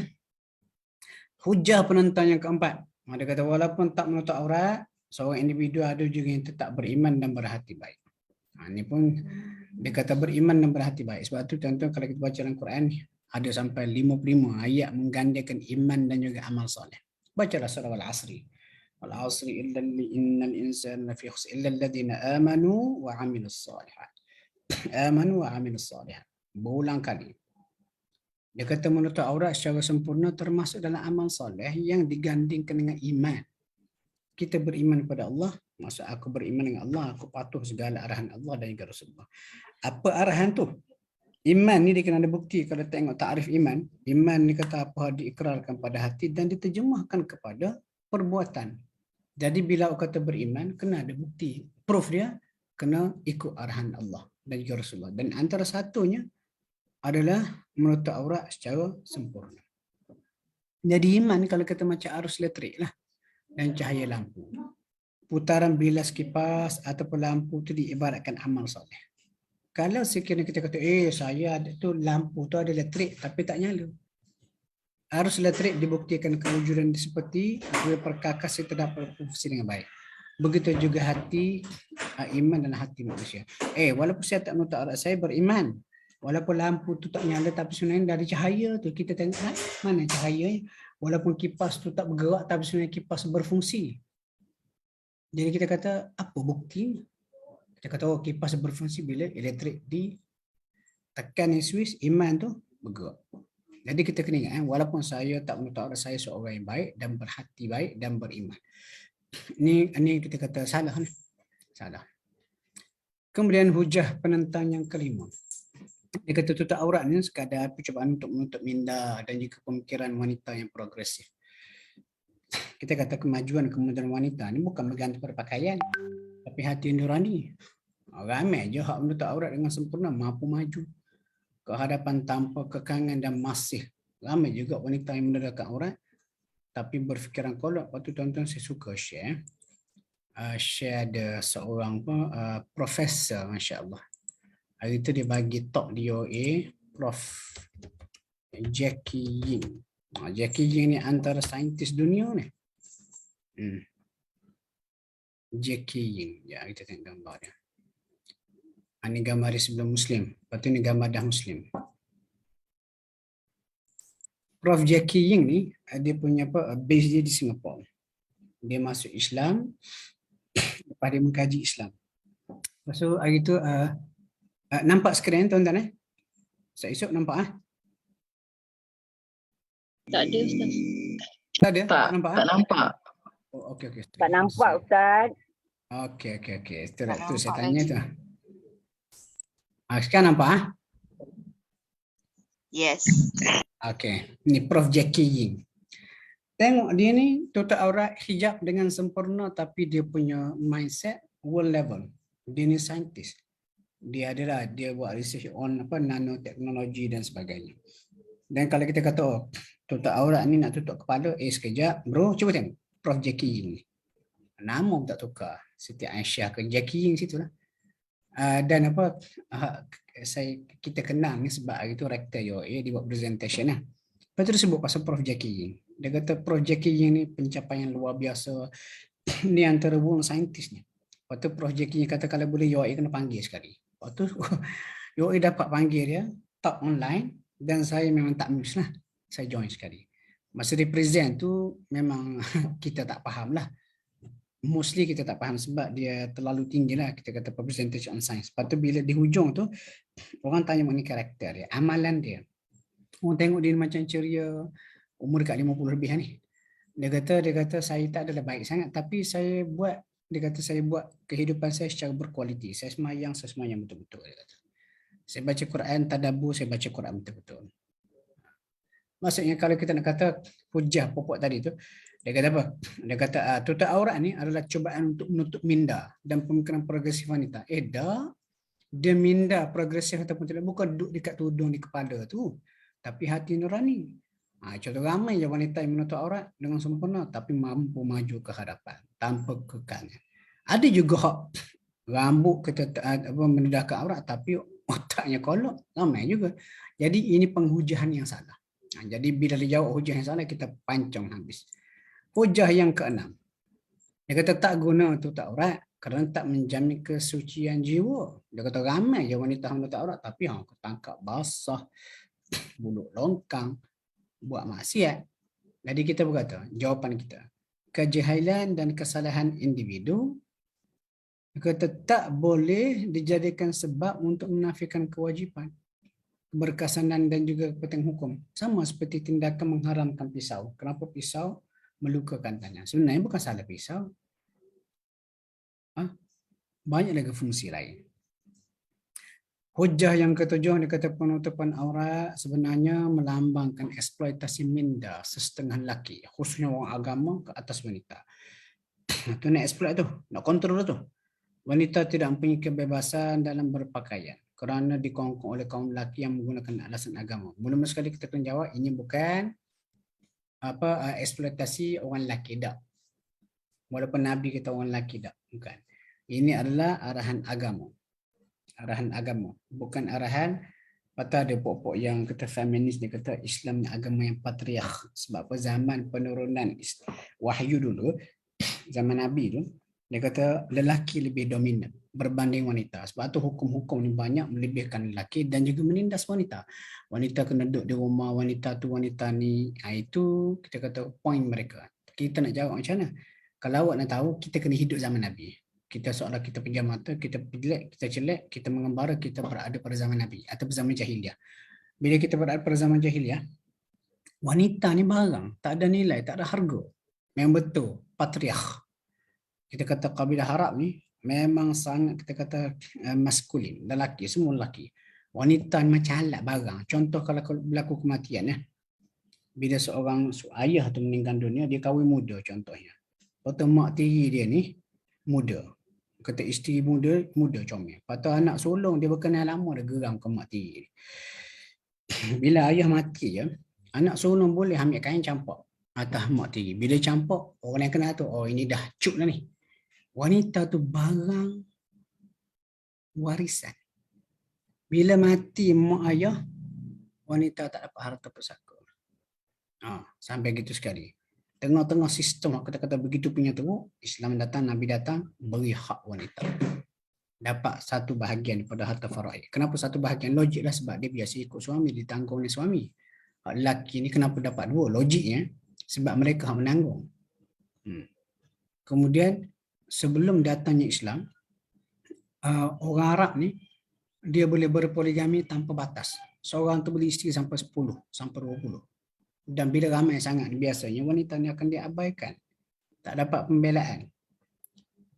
Hujah penentang yang keempat. Dia kata walaupun tak menutup aurat, seorang individu ada juga yang tetap beriman dan berhati baik. Ini pun dia kata beriman dan berhati baik. Sebab tu tuan-tuan kalau kita baca dalam Quran, ada sampai 55 ayat menggandakan iman dan juga amal soleh. Bacalah surah Al-Asri. Al-Asri innal insana lafi khusr illa alladhina amanu wa 'amilus shalihat. Amanu wa 'amilus shalihat. Berulang kali. Dia kata menutup aurat secara sempurna termasuk dalam amal soleh yang digandingkan dengan iman. Kita beriman kepada Allah, maksud aku beriman dengan Allah, aku patuh segala arahan Allah dan juga Rasulullah. Apa arahan tu? Iman ni dia kena ada bukti. Kalau tengok takrif iman, iman ni kata apa diikrarkan pada hati dan diterjemahkan kepada perbuatan. Jadi bila orang kata beriman, kena ada bukti. Proof dia, kena ikut arahan Allah dan juga Rasulullah. Dan antara satunya adalah menutup aurat secara sempurna. Jadi iman kalau kita macam arus elektrik lah dan cahaya lampu. Putaran bilas kipas ataupun lampu tu diibaratkan amal soleh. Kalau sekiranya kita kata, saya ada tu lampu tu ada elektrik tapi tak nyala. Arus elektrik dibuktikan kewujudan seperti dua perkakas yang terdapat berfungsi dengan baik. Begitu juga hati, iman dan hati manusia. Walaupun saya tak menutup aurat, saya beriman. Walaupun lampu tu tak nyala tapi sebenarnya dari cahaya tu kita tengok mana cahaya. Walaupun kipas tu tak bergerak tapi sebenarnya kipas berfungsi. Jadi kita kata apa bukti? Kita kata kipas berfungsi bila elektrik ditekan yang switch, iman tu bergerak. Jadi kita kena ingat, walaupun saya tak menutup aurat, saya seorang yang baik dan berhati baik dan beriman. Ini kita kata salah. Salah. Kemudian hujah penentang yang kelima. Dia kata tutup aurat ni sekadar percubaan untuk menutup minda dan juga pemikiran wanita yang progresif. Kita kata kemajuan kemudahan wanita ni bukan bergantung pada pakaian, tapi hati nurani. Ramai je hak menutup aurat dengan sempurna, mampu maju ke hadapan tanpa kekangan dan masih. Ramai juga wanita yang menundukkan aurat tapi berfikiran kolot. Lepas tu tuan-tuan saya suka share ada seorang profesor, Masya Allah. Hari itu dia bagi talk di UA, Prof. Jackie Ying. Jackie Ying ni antara saintis dunia ni. Jackie Ying. Ya, kita tengok gambar dia. Ini gambar dia sebelum Muslim. Lepas tu ni gambar dah Muslim. Prof. Jackie Ying ni, dia punya base dia di Singapura. Dia masuk Islam, lepas dia mengkaji Islam. Lepas tu hari tu, nampak skrin tuan-tuan Saya esok nampak Tak ada Ustaz. Tak ada? Tak nampak tak nampak. Oh, okey. Tak nampak Ustaz. Okey. Itu saya tanya tu. Sekarang nampak Yes. Okey. Ni Prof. Jackie Ying. Tengok dia ni tutup aurat hijab dengan sempurna tapi dia punya mindset world level. Dia ni saintis. Dia buat research on nanoteknologi dan sebagainya. Dan kalau kita kata tutup aurat ni nak tutup kepala, sekejap bro, cuba tengok Prof. Jackie Ying ni. Nama pun tak tukar. Siti Aisyah ke Jackie Ying situlah. Dan kita kenal ni sebab hari tu rektor UA dia buat presentation lah. Lepas tu dia sebut pasal Prof. Jackie Ying. Dia kata Prof. Jackie Ying ni pencapaian luar biasa. Ni antara world scientist ni. Lepas tu Prof. Jackie Ying kata kalau boleh UA kena panggil sekali. Lepas tu UA dapat panggil dia talk online dan saya memang tak miss lah. Saya join sekali. Masa dia present tu memang kita tak faham lah. Mostly kita tak faham sebab dia terlalu tinggi lah. Kita kata presentation on science. Lepas tu bila di hujung tu orang tanya mengenai karakter dia, amalan dia. Orang tengok dia macam ceria, umur dekat 50 lebih ni. Dia kata saya tak adalah baik sangat tapi saya buat kehidupan saya secara berkualiti. Saya semayang betul-betul. Dia kata. Saya baca Quran tadabbur, saya baca Quran betul-betul. Maksudnya kalau kita nak kata hujah pokok tadi tu, dia kata apa? Dia kata tutup aurat ni adalah cubaan untuk menutup minda dan pemikiran progresif wanita. Dia minda progresif ataupun tidak, bukan duduk dekat tudung di kepala tu, tapi hati nurani. Contoh ramai je wanita yang menutup aurat dengan sempurna tapi mampu maju ke hadapan tanpa kekangan. Ada juga hak rambut kita menudahkan aurat tapi otaknya kolot, ramai juga. Jadi ini penghujahan yang salah. Jadi bila dia jawab hujah yang salah, kita pancung habis. Hujah yang keenam. Dia kata tak guna tutup aurat kerana tak menjamin kesucian jiwa. Dia kata ramai je wanita menutup aurat tapi ketangkap basah, bulu longkang, buat maksiat. Jadi kita berkata, jawapan kita, kejahilan dan kesalahan individu, dia kata tak boleh dijadikan sebab untuk menafikan kewajipan. keberkesanan dan juga kepentingan hukum. Sama seperti tindakan mengharamkan pisau. Kenapa pisau melukakan tangan? Sebenarnya bukan salah pisau. Banyak lagi fungsi lain. Hujah yang ketujuh, dia kata penutupan aurat sebenarnya melambangkan eksploitasi minda setengah lelaki, khususnya orang agama ke atas wanita. Itu nak exploit tu, nak kontrol tu. Wanita tidak mempunyai kebebasan dalam berpakaian kerana dikongkong oleh kaum lelaki yang menggunakan alasan agama. Mula-mula sekali kita kena jawab, ini bukan eksploitasi orang lelaki, tak. Walaupun Nabi kata orang lelaki, tak. Bukan. Ini adalah arahan agama. Arahan agama, bukan arahan patah ada pokok yang kata feminis, dia kata Islam ni agama yang patriarch. Sebab apa? Zaman penurunan wahyu dulu, zaman Nabi tu, dia kata lelaki lebih dominan berbanding wanita. Sebab tu hukum-hukum ni banyak melebihkan lelaki dan juga menindas wanita. Wanita kena duduk di rumah, wanita tu wanita ni. Itu kita kata point mereka. Kita nak jawab macam mana? Kalau awak nak tahu, kita kena hidup zaman Nabi. Kita seolah kita pejam mata, kita pilek, kita celek, kita mengembara, kita berada pada zaman Nabi atau zaman jahiliah. Bila kita berada pada zaman jahiliah, wanita ni barang, tak ada nilai, tak ada harga. Memang betul, patriarch. Kita kata kabilah Arab ni memang sangat kita kata maskulin, lelaki, semua lelaki. Wanita ni macam alat barang. Contoh kalau berlaku kematian, bila seorang ayah tu meninggal dunia, dia kahwin muda contohnya. Lepas tu mak tiri dia ni muda. Kata isteri muda comel. Lepas tu anak sulung dia berkenal lama dah geram ke mak tiri. Bila ayah mati, anak sulung boleh ambil kain campak atas mak tiri. Bila campak, orang yang kenal tu, oh ini dah cuk lah ni. Wanita tu barang warisan. Bila mati mak ayah, wanita tak dapat harta pusaka. Sampai gitu sekali. Tengah-tengah sistem kata-kata begitu punya teruk, Islam datang, Nabi datang, beri hak wanita. Dapat satu bahagian daripada harta faraid. Kenapa satu bahagian? Logiklah sebab dia biasa ikut suami, ditanggung oleh suami. Hak lelaki ni kenapa dapat dua? Logiknya, sebab mereka hak menanggung. Kemudian, sebelum datangnya Islam, orang Arab ni, dia boleh berpoligami tanpa batas. Seorang tu boleh isteri sampai 10, sampai 20. Dan bila ramai sangat, biasanya wanita ni akan diabaikan. Tak dapat pembelaan.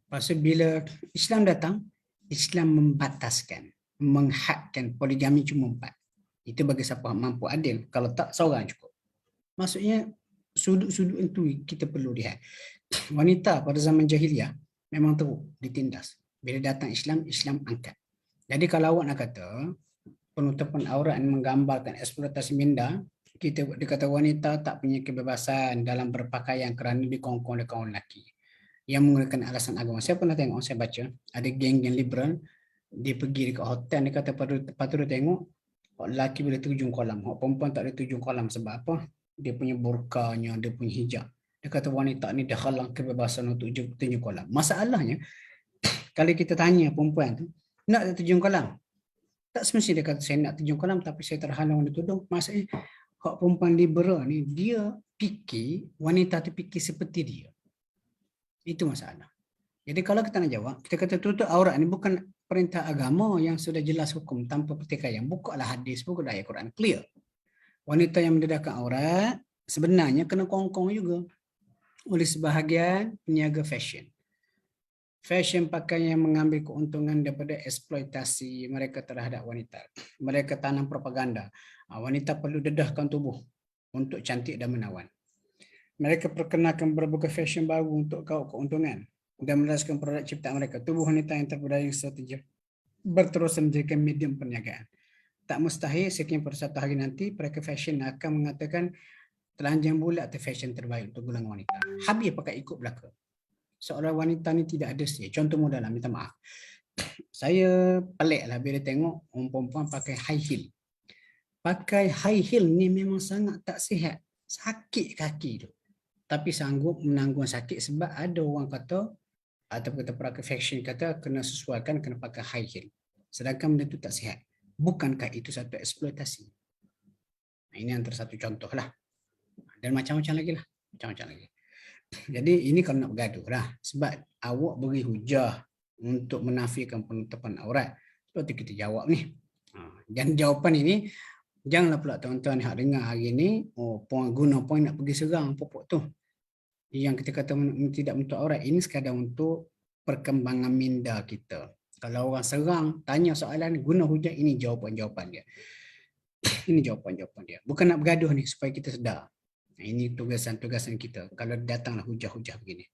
Lepas bila Islam datang, Islam membataskan, menghadkan poligami cuma 4. Itu bagi siapa mampu adil. Kalau tak, seorang cukup. Maksudnya, sudut-sudut itu kita perlu lihat. Wanita pada zaman jahiliah memang teruk, ditindas. Bila datang Islam, Islam angkat. Jadi kalau awak nak kata, penutupan aurat menggambarkan eksploitasi minda, dia kata wanita tak punya kebebasan dalam berpakaian kerana dikongkong oleh kaum lelaki yang menggunakan alasan agama. Saya pernah tengok, saya baca, ada geng-geng liberal, dia pergi dekat hotel, dia kata patut tengok, orang lelaki boleh terjun kolam, orang perempuan tak boleh terjun kolam. Sebab apa? Dia punya burkanya, dia punya hijab. Dia kata wanita ni dah halang kebebasan untuk terjun kolam. Masalahnya, kalau kita tanya perempuan tu, nak terjun kolam? Tak semestinya dia kata, saya nak terjun kolam tapi saya terhalang oleh tudung. Maksudnya, hak perempuan liberal ni, dia fikir, wanita tu fikir seperti dia. Itu masalah. Jadi kalau kita nak jawab, kita kata tutup aurat ni bukan perintah agama yang sudah jelas hukum tanpa pertikaian. Bukalah hadis, bukalah ayat Quran, clear. Wanita yang mendedahkan aurat, sebenarnya kena kongkong juga oleh sebahagian peniaga fashion. Fashion pakaian yang mengambil keuntungan daripada eksploitasi mereka terhadap wanita. Mereka tanam propaganda. Wanita perlu dedahkan tubuh untuk cantik dan menawan. Mereka perkenalkan berbagai fashion baru untuk kau keuntungan dan meraskan produk ciptaan mereka. Tubuh wanita yang terpedaya strategi berterusan menjadi medium perniagaan. Tak mustahil sekian pada satu hari nanti mereka fashion akan mengatakan telanjang bulat atau fashion terbaik untuk golongan wanita. Habis pakai ikut belaka. Seorang wanita ni tidak ada say. Contoh mudah lah, minta maaf. Saya pelik lah bila tengok orang perempuan pakai high heel. Pakai high heel ni memang sangat tak sihat. Sakit kaki tu. Tapi sanggup menanggung sakit sebab ada orang kata, atau kata pakai fashion kata kena sesuaikan, kena pakai high heel. Sedangkan benda tu tak sihat. Bukankah itu satu eksploitasi? Ini antara satu contoh lah. Dan macam-macam lagi lah. Macam-macam lagi. Jadi ini kalau nak bergaduh lah. Sebab awak beri hujah untuk menafikan penutupan aurat. Seperti kita jawab ni. Dan jawapan ini janganlah pula tuan-tuan hak dengar hari ni, guna poin nak pergi serang pokok tu. Yang kita kata tidak menutup aurat, ini sekadar untuk perkembangan minda kita. Kalau orang serang, tanya soalan, guna hujah, ini jawapan-jawapan dia. Ini jawapan-jawapan dia. Bukan nak bergaduh ni, supaya kita sedar. Ini tugasan-tugasan kita. Kalau datanglah hujah-hujah begini.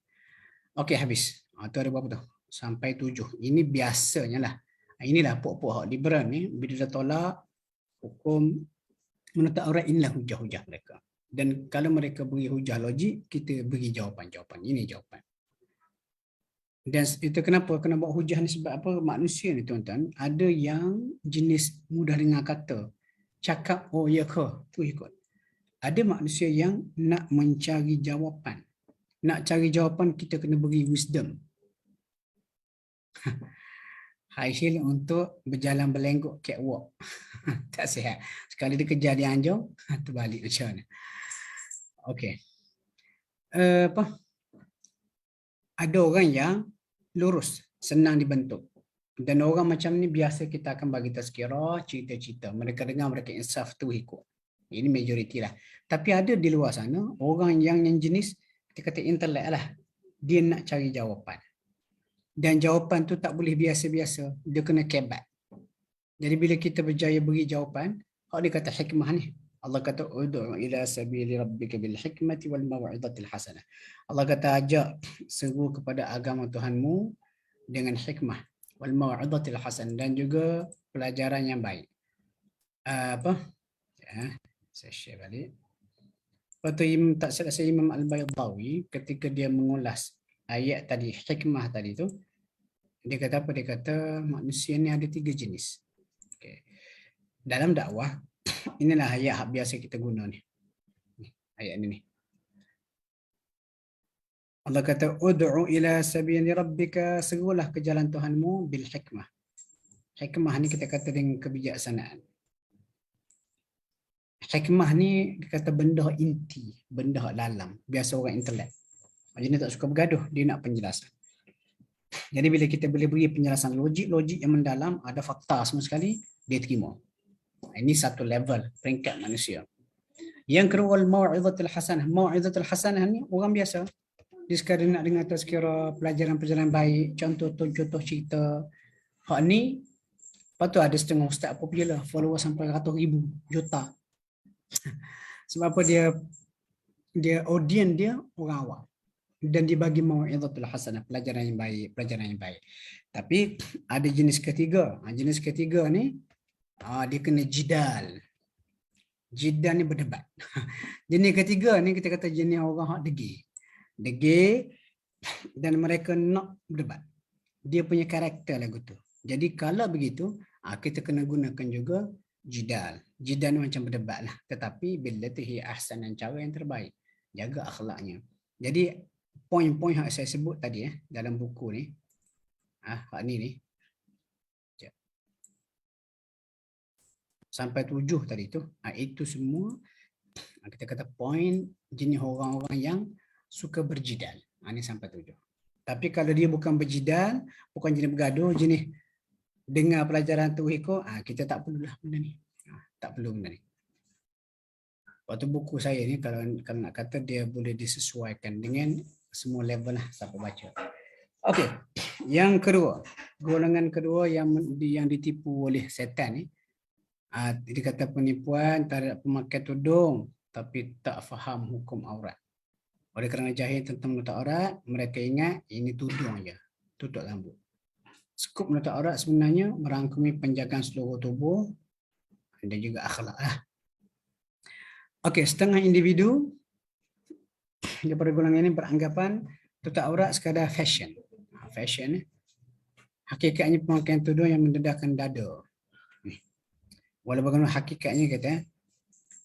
Okey, habis. Tu ada berapa tu? Sampai 7. Ini biasanya lah. Inilah pokok-pokok hak liberal ni. Bila dah tolak, hukum menutup aurat, inilah hujah-hujah mereka. Dan kalau mereka beri hujah logik, kita beri jawapan-jawapan. Ini jawapan. Dan itu kenapa kena buat hujah ni, sebab apa? Manusia ni tuan-tuan, ada yang jenis mudah dengar kata, cakap oh ya ke, tu ikut. Ada manusia yang nak mencari jawapan. Nak cari jawapan, kita kena beri wisdom. Hasil untuk berjalan berlenggok catwalk. Tak sihat. Sekali dia kejar dia anjung, terbalik macam mana. Okey. Ada orang yang lurus, senang dibentuk. Dan orang macam ni biasa kita akan bagi tazkirah, cerita-cerita. Mereka dengar, mereka insaf, tu ikut. Ini majoriti lah. Tapi ada di luar sana, orang yang jenis, kita kata intelek lah. Dia nak cari jawapan. Dan jawapan tu tak boleh biasa-biasa. Dia kena kebat. Jadi bila kita berjaya beri jawapan, dia kata hikmah ni. Allah kata, ud'u ila sabili rabbika bil hikmati wal maw'izatil hasanah. Allah kata, ajak, seru kepada agama Tuhanmu dengan hikmah wal maw'izatil hasanah, dan juga pelajaran yang baik. Saya share balik. Lepas tu tak silap saya, Imam Al-Baydawi ketika dia mengulas ayat tadi, hikmah tadi tu, dia kata apa? Dia kata manusia ni ada 3 jenis. Okay. Dalam dakwah, inilah ayat biasa kita guna ni. Ayat ini. Allah kata, ud'u ila sabili rabbika, serulah ke jalan Tuhanmu bil hikmah. Hikmah ni kita kata dengan kebijaksanaan. Hikmah ni dia kata benda inti, benda dalam. Biasa orang intelek. Dia tak suka bergaduh, dia nak penjelasan. Jadi bila kita boleh beri penjelasan logik yang mendalam, ada fakta semua sekali, dia terima. Ini satu level peringkat manusia. Yang kedua, al-mau'izatul hasanah. Mau'izatul hasanah ni orang biasa. Dia sekadar nak dengar tazkirah, pelajaran-pelajaran baik, contoh cerita. Hak ni, lepas tu ada setengah ustaz popular, follower sampai ratus ribu, juta. Sebab apa? Dia audience dia orang awam. Dan dibagi mau'izatul hasanah, pelajaran yang baik. Tapi ada jenis ketiga. Jenis ketiga ni, dia kena jidal. Jidal ni berdebat. Jenis ketiga ni kita kata jenis orang hak degil dan mereka nak berdebat. Dia punya karakter lagu tu. Jadi kalau begitu, kita kena gunakan juga jidal. Jidal ni macam berdebat lah. Tetapi billatihi ahsanan, cara yang terbaik. Jaga akhlaknya. Jadi poin-poin yang saya sebut tadi dalam buku ni, hak ni. Sampai 7 tadi tu, itu semua kita kata poin jenis orang-orang yang suka berjidal. Ini sampai 7. Tapi kalau dia bukan berjidal, bukan jenis bergaduh, jenis dengar pelajaran tu ikut, kita tak perlulah benda ni. Tak perlu benda ni. Waktu buku saya ni, kalau nak kata dia boleh disesuaikan dengan semua level lah siapa baca. Okey, yang kedua, golongan kedua yang ditipu oleh setan ni, dia kata penipuan terhadap pemakai tudung tapi tak faham hukum aurat. Oleh kerana jahil tentang menutup aurat, mereka ingat ini tudung je, tutup rambut. Skup menutup aurat sebenarnya merangkumi penjagaan seluruh tubuh dan juga akhlak lah. Okey, setengah individu daripada golongan ini beranggapan tutup aurat sekadar fashion. Fashion hakikatnya pemakaian tudung yang mendedahkan dada. Walau bagaimana hakikatnya kata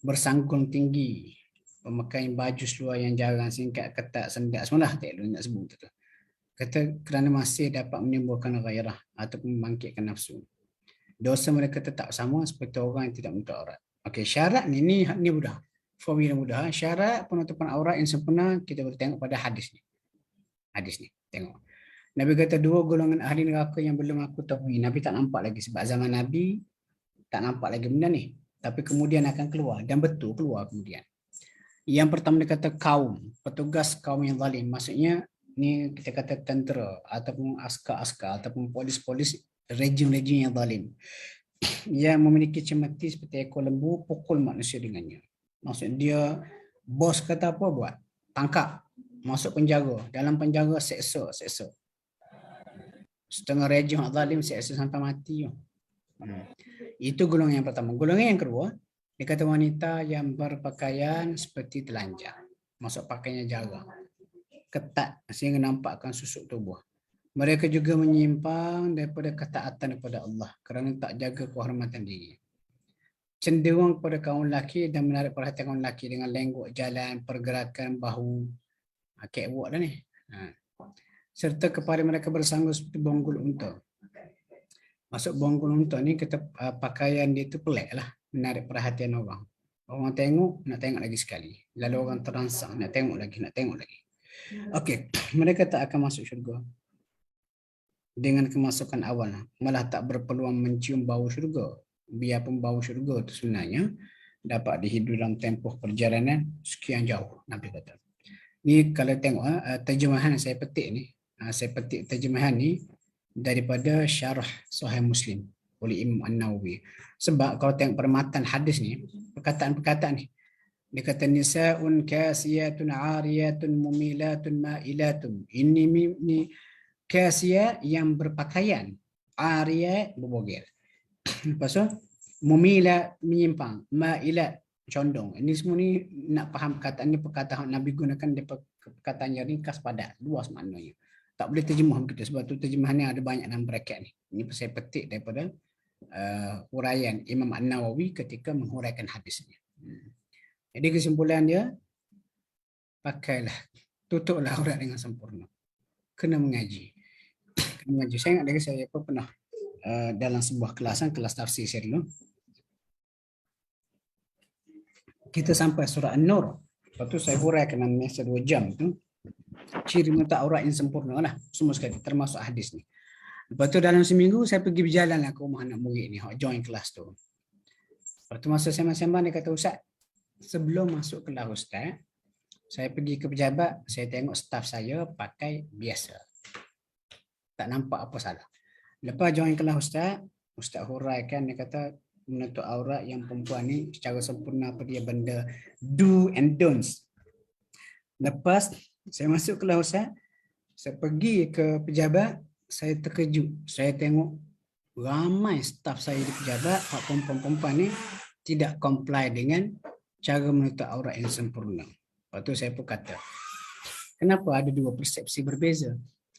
bersanggung tinggi, pemakaian baju seluar yang jarang, singkat, ketat, sendak, semualah tak nak sebut tu. Kata kerana masih dapat menimbulkan gairah ataupun membangkitkan nafsu. Dosa mereka tetap sama seperti orang yang tidak menutup aurat. Okey, syarat ni mudah. Formula mudah. Syarat penutupan aurat yang sempurna kita boleh tengok pada hadis ni. Hadis ni, tengok. Nabi kata 2 golongan ahli neraka yang belum aku temui. Nabi tak nampak lagi sebab zaman Nabi tak nampak lagi benda ni, tapi kemudian akan keluar, dan betul keluar kemudian. Yang pertama dia kata kaum, petugas kaum yang zalim. Maksudnya ni kita kata tentera ataupun askar-askar ataupun polis-polis rejim-rejim yang zalim, yang memiliki cemeti seperti ekor lembu, pukul manusia dengannya. Maksud dia, bos kata apa buat? Tangkap, masuk penjara, dalam penjara seksa. Setengah rejim zalim seksa sampai mati. Itu golongan yang pertama. Golongan yang kedua, dia kata wanita yang berpakaian seperti telanjang, masuk pakaiannya jarang, ketat sehingga nampakkan susuk tubuh. Mereka juga menyimpang daripada ketaatan kepada Allah kerana tak jaga kehormatan diri. Cenderung kepada kaum lelaki dan menarik perhatian kaum lelaki dengan lenggok jalan, pergerakan bahu, catwalk dah ni. Serta kepada mereka bersanggut seperti bonggol unta. Masuk bonggol unta ni, kita pakaian dia tu pelik lah, menarik perhatian orang. Orang tengok, nak tengok lagi sekali. Lalu orang terangsang, nak tengok lagi. Okey, mereka tak akan masuk syurga dengan kemasukan awal, malah tak berpeluang mencium bau syurga. Biarpun bau syurga itu sebenarnya dapat dihidu dalam tempoh perjalanan sekian jauh, Nabi kata. Ni kalau tengok terjemahan saya petik ni, saya petik terjemahan ni daripada syarah Sahih Muslim oleh Imam An-Nawawi. Sebab kalau tengok permatan hadis ni, perkataan-perkataan ni, dia kata nisaun kasiyatun ariyatun mumilatun mailatun. Ini kasiyah yang berpakaian, ariyat berbogel. Lepas tu mumilat menyimpang, mailat condong. Ini semua ni nak faham perkataan ni, perkataan Nabi gunakan daripada perkataan yang ringkas padat, luas maknanya. Tak boleh terjemah begitu, sebab tu terjemahan ni ada banyak dalam bracket ni. Ini saya petik daripada huraian Imam An-Nawawi ketika menghuraikan hadis ni. Jadi kesimpulan dia, pakailah, tutuplah aurat dengan sempurna. Kena mengaji. Saya ingat lagi saya pernah dalam sebuah kelas tafsir saya dulu. Kita sampai surah An-Nur. Lepas tu saya huraikan dalam masa 2 jam tu. Ciri menutup aurat yang sempurna lah, semua sekali, termasuk hadis ni. Lepas tu dalam seminggu saya pergi berjalan lah ke rumah anak murid ni, join kelas tu. Lepas tu masa sembang-sembang dia kata, Ustaz, sebelum masuk kelas Ustaz, saya pergi ke pejabat, saya tengok staf saya pakai biasa. Tak nampak apa salah. Lepas join kelas Ustaz huraikan, dia kata menutup aurat yang perempuan ni secara sempurna apa dia benda do and don'ts. Lepas saya masuk kelas Ustaz, saya pergi ke pejabat, saya terkejut. Saya tengok ramai staf saya di pejabat, perempuan-perempuan ni tidak comply dengan cara menutup aurat yang sempurna. Lepas tu saya pun kata, kenapa ada dua persepsi berbeza?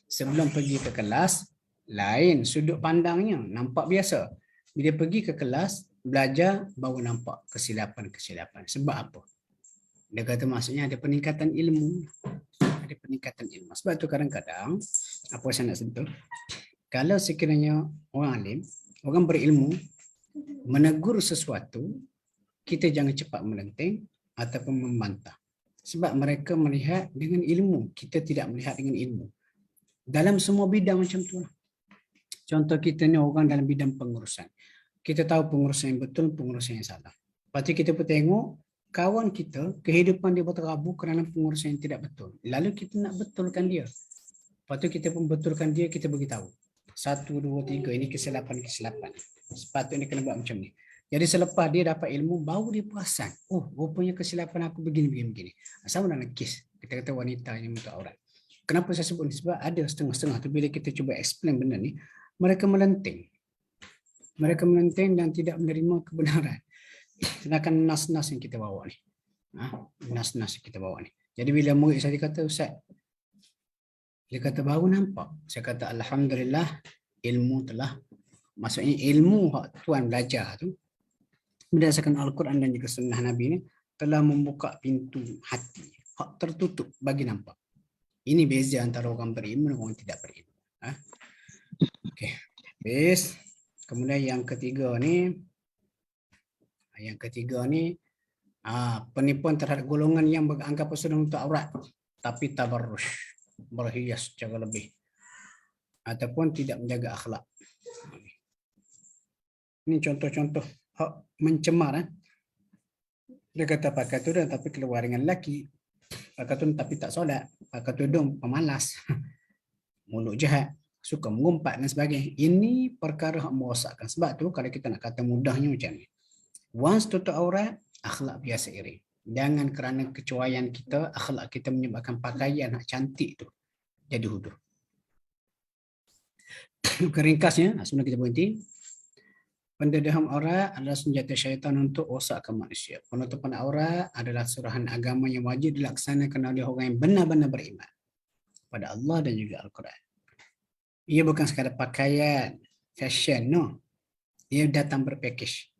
Sebelum pergi ke kelas, lain sudut pandangnya, nampak biasa. Bila pergi ke kelas, belajar, baru nampak kesilapan-kesilapan. Sebab apa? Dia kata maksudnya ada peningkatan ilmu. Ada peningkatan ilmu. Sebab tu kadang-kadang, apa saya nak sentuh, kalau sekiranya orang alim, orang berilmu, menegur sesuatu, kita jangan cepat melenteng ataupun membantah. Sebab mereka melihat dengan ilmu, kita tidak melihat dengan ilmu. Dalam semua bidang macam tu. Contoh kita ni orang dalam bidang pengurusan. Kita tahu pengurusan yang betul, pengurusan yang salah. Lepas tu kita pun tengok, kawan kita, kehidupan dia berterabur kerana pengurusan yang tidak betul. Lalu kita nak betulkan dia. Lepas tu kita pun betulkan dia, kita beritahu. 1, 2, 3, ini kesilapan-kesilapan. Sepatutnya kena buat macam ni. Jadi selepas dia dapat ilmu, baru dia perasan. Oh, rupanya kesilapan aku begini. Sama dalam kes, kita kata wanita yang menutup aurat. Kenapa saya sebut ni? Sebab ada setengah-setengah tu bila kita cuba explain benda ni, mereka melenteng. Mereka melenteng dan tidak menerima kebenaran. Sedangkan nas-nas yang kita bawa ni. Nas-nas yang kita bawa ni. Jadi bila murid saya kata, Ustaz, dia kata baru nampak. Saya kata Alhamdulillah, ilmu telah, maksudnya ilmu yang tuan belajar tu, berdasarkan Al-Quran dan juga sunnah Nabi ni, telah membuka pintu hati. Hak tertutup bagi nampak. Ini beza antara orang berilmu dan orang tidak berilmu. Okey. Habis. Kemudian yang ketiga ni, penipuan terhadap golongan yang beranggapan sudah untuk aurat tapi tabarrush, berhias secara lebih ataupun tidak menjaga akhlak. Ini contoh-contoh mencemar. Dia kata pakai tudung tapi keluar dengan lelaki. Pakai tudung tapi tak solat. Pakai tudung pemalas. Mulut jahat. Suka mengumpat dan sebagainya. Ini perkara yang merosakkan. Sebab tu kalau kita nak kata mudahnya macam ni. Once tutup aurat, akhlak biasa iri. Jangan kerana kecuaian kita, akhlak kita menyebabkan pakaian nak cantik tu jadi huduh. Keringkasnya, sebelum kita berhenti, pendedahan aurat adalah senjata syaitan untuk rosakkan manusia. Penutupan aurat adalah surahan agama yang wajib dilaksanakan oleh orang yang benar-benar beriman pada Allah dan juga Al-Quran. Ia bukan sekadar pakaian, fashion, no. Ia datang berpakej.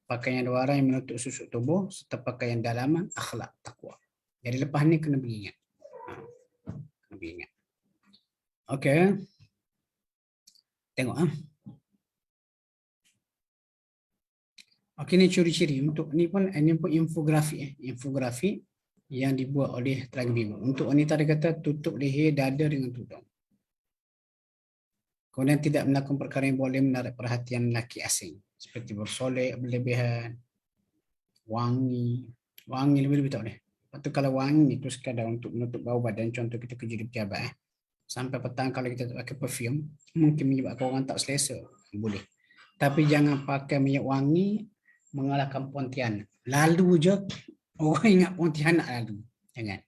Pakaian luaran yang menutup susuk tubuh serta pakaian dalaman, akhlak, takwa. Jadi lepas ni kena beringat. Kena beringat. Okey. Tengok Okey, ni ciri-ciri untuk ni pun infografi infografi yang dibuat oleh Telaga Biru. Untuk wanita dia kata tutup leher dada dengan tudung. Kemudian tidak melakukan perkara yang boleh menarik perhatian lelaki asing seperti bersolek berlebihan, wangi lebih-lebih tak boleh. Lepas tu kalau wangi itu sekadar untuk menutup bau badan, contoh kita kerja di pejabat sampai petang kalau kita pakai perfume mungkin menyebabkan orang tak selesa, boleh. Tapi jangan pakai minyak wangi mengalahkan Pontianak. Lalu je orang ingat Pontianak lalu. Jangan.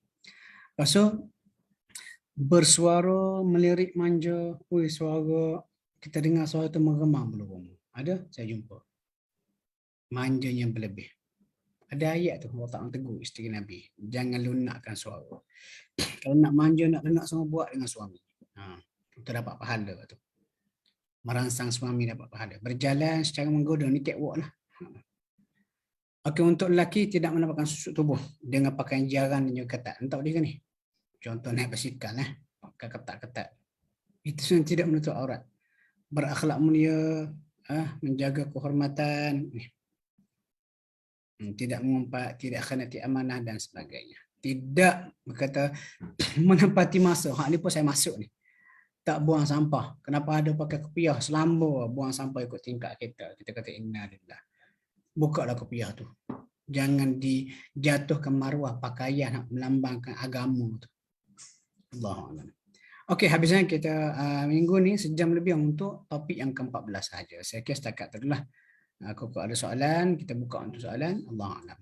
Lepas tu bersuara melirik manja, suara kita dengar suara tu meremang belum. Ada saya jumpa. Manjanya berlebih. Ada ayat tu Allah Ta'ala tegur isteri Nabi, jangan lunakkan suara. Kalau nak manja, nak lunak semua buat dengan suami. Kita dapat pahala tu. Merangsang suami dapat pahala. Berjalan secara menggoda ni catwalk lah. Okey, untuk lelaki tidak menampakkan susuk tubuh dengan pakaian jarang dan juga ketat. Entah dia kan ni. Contoh naik basikal pakai ketat-ketat. Itu yang tidak menutup aurat. Berakhlak mulia, menjaga kehormatan, tidak mengumpat, tidak khianati amanah dan sebagainya. Tidak berkata menempati masa. Hak ni pun saya masuk ni. Tak buang sampah. Kenapa ada pakai kopiah selamba buang sampah ikut tingkat kita. Kita kata innalillah. Buka lah kopiah tu. Jangan dijatuhkan maruah pakaian nak melambangkan agama tu. Allahuakbar. Okey, habisnya kita minggu ni sejam lebih untuk topik yang ke-14 saja. Saya kira setakat tu lah. Kalau ada soalan, kita buka untuk soalan. Allahuakbar.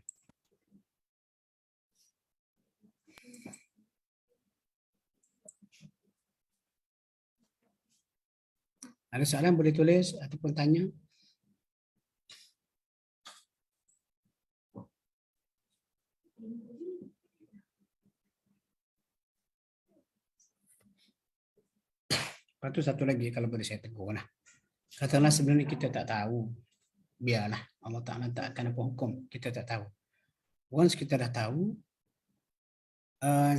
Ada soalan boleh tulis ataupun tanya. Lepas tu satu lagi kalau boleh saya tegur lah. Katakanlah sebelum ni kita tak tahu. Biarlah. Allah Ta'ala tak akan apa hukum. Kita tak tahu. Once kita dah tahu,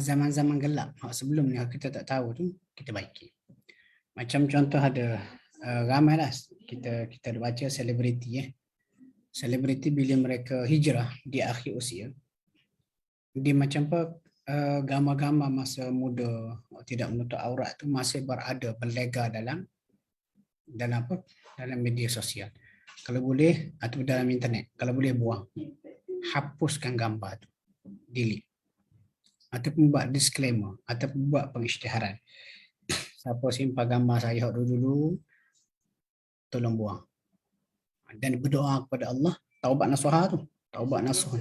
zaman-zaman gelap sebelum ni kita tak tahu tu, kita baiki. Macam contoh ada ramai lah kita baca selebriti Selebriti bila mereka hijrah di akhir usia, dia macam apa, gambar-gambar masa muda tidak menutup aurat tu masih berada berlega dalam media sosial. Kalau boleh atau dalam internet, kalau boleh buang, hapuskan gambar tu, delete, ataupun buat disclaimer, ataupun buat pengisytiharan. Siapa simpan gambar saya dulu, tolong buang. Dan berdoa kepada Allah, taubat nasuha tu, taubat nasuh.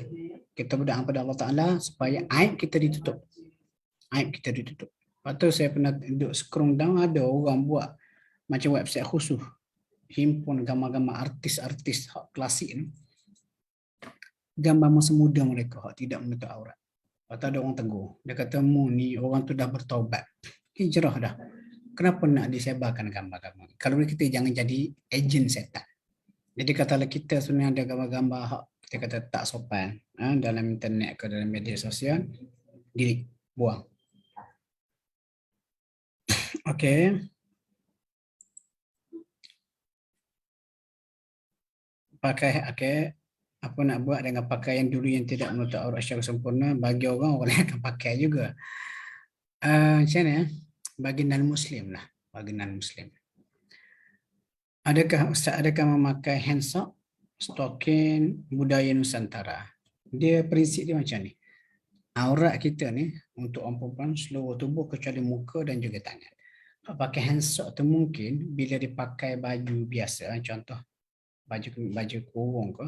Kita berdoa kepada Allah Ta'ala supaya aib kita ditutup. Aib kita ditutup. Lepas tu saya pernah duduk scroll down, ada orang buat macam website khusus, himpun gambar-gambar artis-artis klasik ni. Gambar masa muda mereka, tidak menutup aurat. Lepas tu ada orang tegur. Dia kata, mu ni orang tu dah bertaubat. Hijrah dah. Kenapa nak disebarkan gambar-gambar? Kalau kita jangan jadi ejen setan. Jadi katalah kita sebenarnya ada gambar-gambar kita kata tak sopan dalam internet ke dalam media sosial, delete, buang. Okey. Apa nak buat dengan pakaian dulu yang tidak menutup aurat secara sempurna, bagi orang lain akan pakai juga. Macam mana? Bagi non-Muslim lah. Bagi non-Muslim. Adakah Ustaz memakai hand sock stokin budaya Nusantara. Dia prinsip dia macam ni. Aurat kita ni untuk orang perempuan seluruh tubuh kecuali muka dan juga tangan. Pakai handsock tu mungkin bila dipakai baju biasa, contoh baju kurung ke,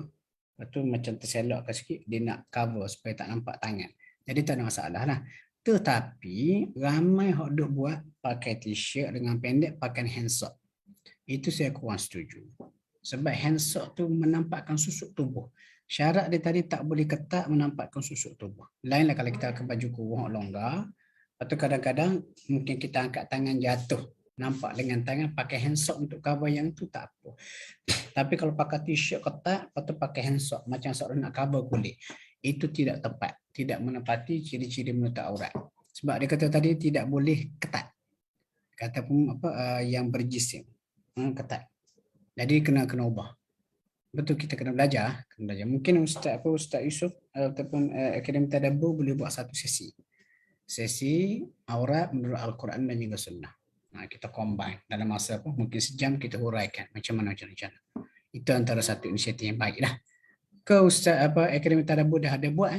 lepas tu macam terselok ke sikit, dia nak cover supaya tak nampak tangan. Jadi tak ada masalah lah. Tetapi ramai yang duk buat pakai t-shirt dengan pendek pakai handsock. Itu saya kurang setuju. Sebab handsock tu menampakkan susuk tubuh. Syarat dia tadi tak boleh ketat menampakkan susuk tubuh. Lainlah kalau kita pakai baju kurung longgar, lepas tu kadang-kadang mungkin kita angkat tangan jatuh, nampak lengan tangan, pakai handsock untuk cover yang tu tak apa. Tapi kalau pakai t-shirt ketat, lepas tu pakai handsock macam seorang nak cover kulit, itu tidak tepat, tidak menepati ciri-ciri menutup aurat. Sebab dia kata tadi tidak boleh ketat. Kata pun yang berjisim, ketat. Jadi kena ubah. Betul, kita kena belajar. Mungkin Ustaz Yusof ataupun Akademi Tadabbur boleh buat satu sesi aurat menurut Al-Quran dan juga Sunnah. Kita combine dalam masa mungkin sejam, kita huraikan macam mana. Itu antara satu inisiatif yang baik dah. Ke Ustaz Akademi Tadabbur dah ada buat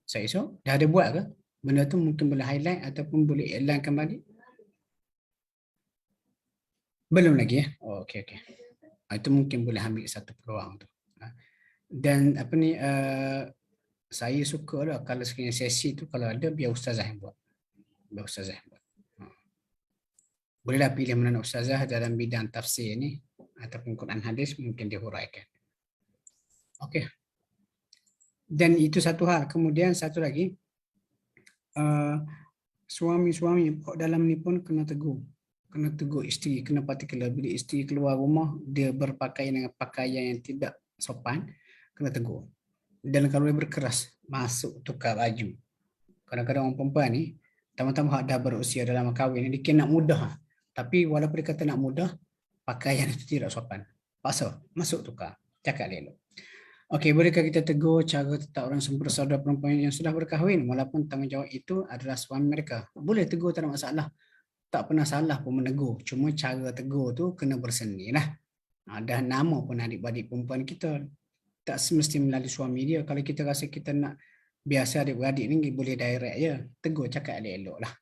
Saya Yusof dah ada buat ke? Benda tu mungkin boleh highlight ataupun boleh iklankan balik. Belum lagi ya? Oh, okey. Itu mungkin boleh ambil satu peluang tu. Dan saya suka lah kalau sekiranya sesi tu kalau ada biar ustazah yang buat. Bolehlah pilih mana ustazah dalam bidang tafsir ni ataupun Quran hadis mungkin dihuraikan. Okey. Dan itu satu hal. Kemudian satu lagi, suami-suami dalam ni pun kena tegur isteri, kena particular. Bila isteri keluar rumah, dia berpakaian dengan pakaian yang tidak sopan, kena tegur. Dan kalau dia berkeras, masuk tukar baju. Kadang-kadang orang perempuan ni, tama-tama dah berusia dalam kahwin, dia kena nak mudah. Tapi walaupun dia kata nak mudah, pakaian itu tidak sopan. Paksa, masuk tukar. Cakap elok. Okey, bolehkah kita tegur cara tetap orang bersaudara perempuan yang sudah berkahwin walaupun tanggungjawab itu adalah suami mereka? Boleh tegur, tak ada masalah. Tak pernah salah pun menegur. Cuma cara tegur tu kena berseni lah. Dah nama pun adik-beradik perempuan kita. Tak semesti melalui suami dia. Kalau kita rasa kita nak biasa adik-beradik ni boleh direct je. Tegur, cakap elok-elok lah.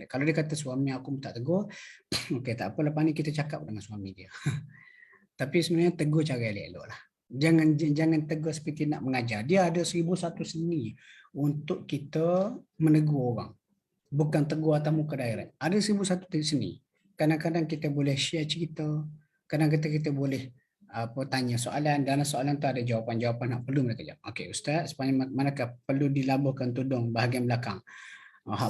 Kalau dia kata suami aku tak tegur, okey tak apa, lepas ni kita cakap dengan suami dia. Tapi sebenarnya tegur cara elok-elok lah. Jangan tegur seperti nak mengajar. Dia ada 1001 seni untuk kita menegur orang. Bukan tegur atas muka direct. Ada 1001 seni. Kadang-kadang kita boleh share cerita. Kadang-kadang kita boleh tanya soalan. Dalam soalan tu ada jawapan-jawapan nak perlu mereka jawab. Okey Ustaz, sepanjang manakah perlu dilaburkan tudung bahagian belakang?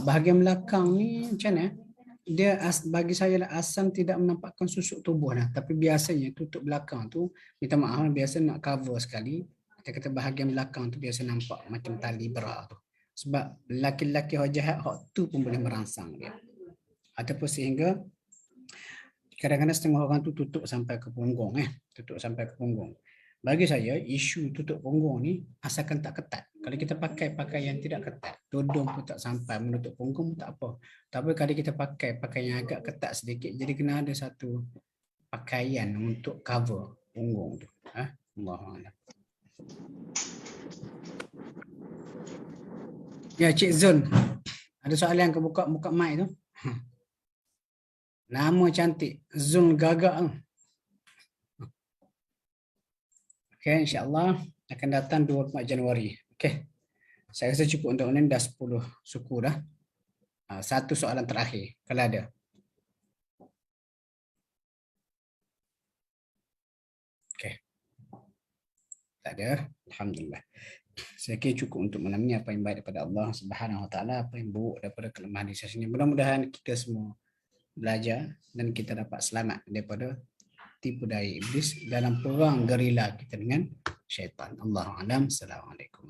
Bahagian belakang ni macam mana? Dia bagi saya asam tidak menampakkan susuk tubuh lah. Tapi biasanya tutup belakang tu, minta maaf, biasa nak cover sekali. Kita kata bahagian belakang tu biasa nampak macam tali bra tu. Sebab lelaki-lelaki hak jahat, hak tu pun boleh merangsang dia. Ataupun sehingga kadang-kadang setengah orang tu tutup sampai ke punggung. Bagi saya, isu tutup punggung ni asalkan tak ketat. Kalau kita pakai pakaian tidak ketat, tudung pun tak sampai menutup punggung, tak apa. Tapi kalau kita pakai pakaian yang agak ketat sedikit, jadi kena ada satu pakaian untuk cover punggung tu. Allahuakbar. Ya, Cik Zul. Ada soalan ke buka mic tu? Nama cantik. Zul Gagak tu. Okey, insya-Allah akan datang 24 Januari. Okey. Saya rasa cukup untuk ini dah 10 suku dah. Satu soalan terakhir kalau ada. Okey. Tak ada. Alhamdulillah. Saya kira cukup untuk malam ni. Apa yang baik daripada Allah Subhanahu Wa Taala, apa yang buruk daripada kelemahan di sini. Mudah-mudahan kita semua belajar dan kita dapat selamat daripada tipu daya iblis dalam perang gerila kita dengan syaitan. Allahu a'lam. Assalamualaikum.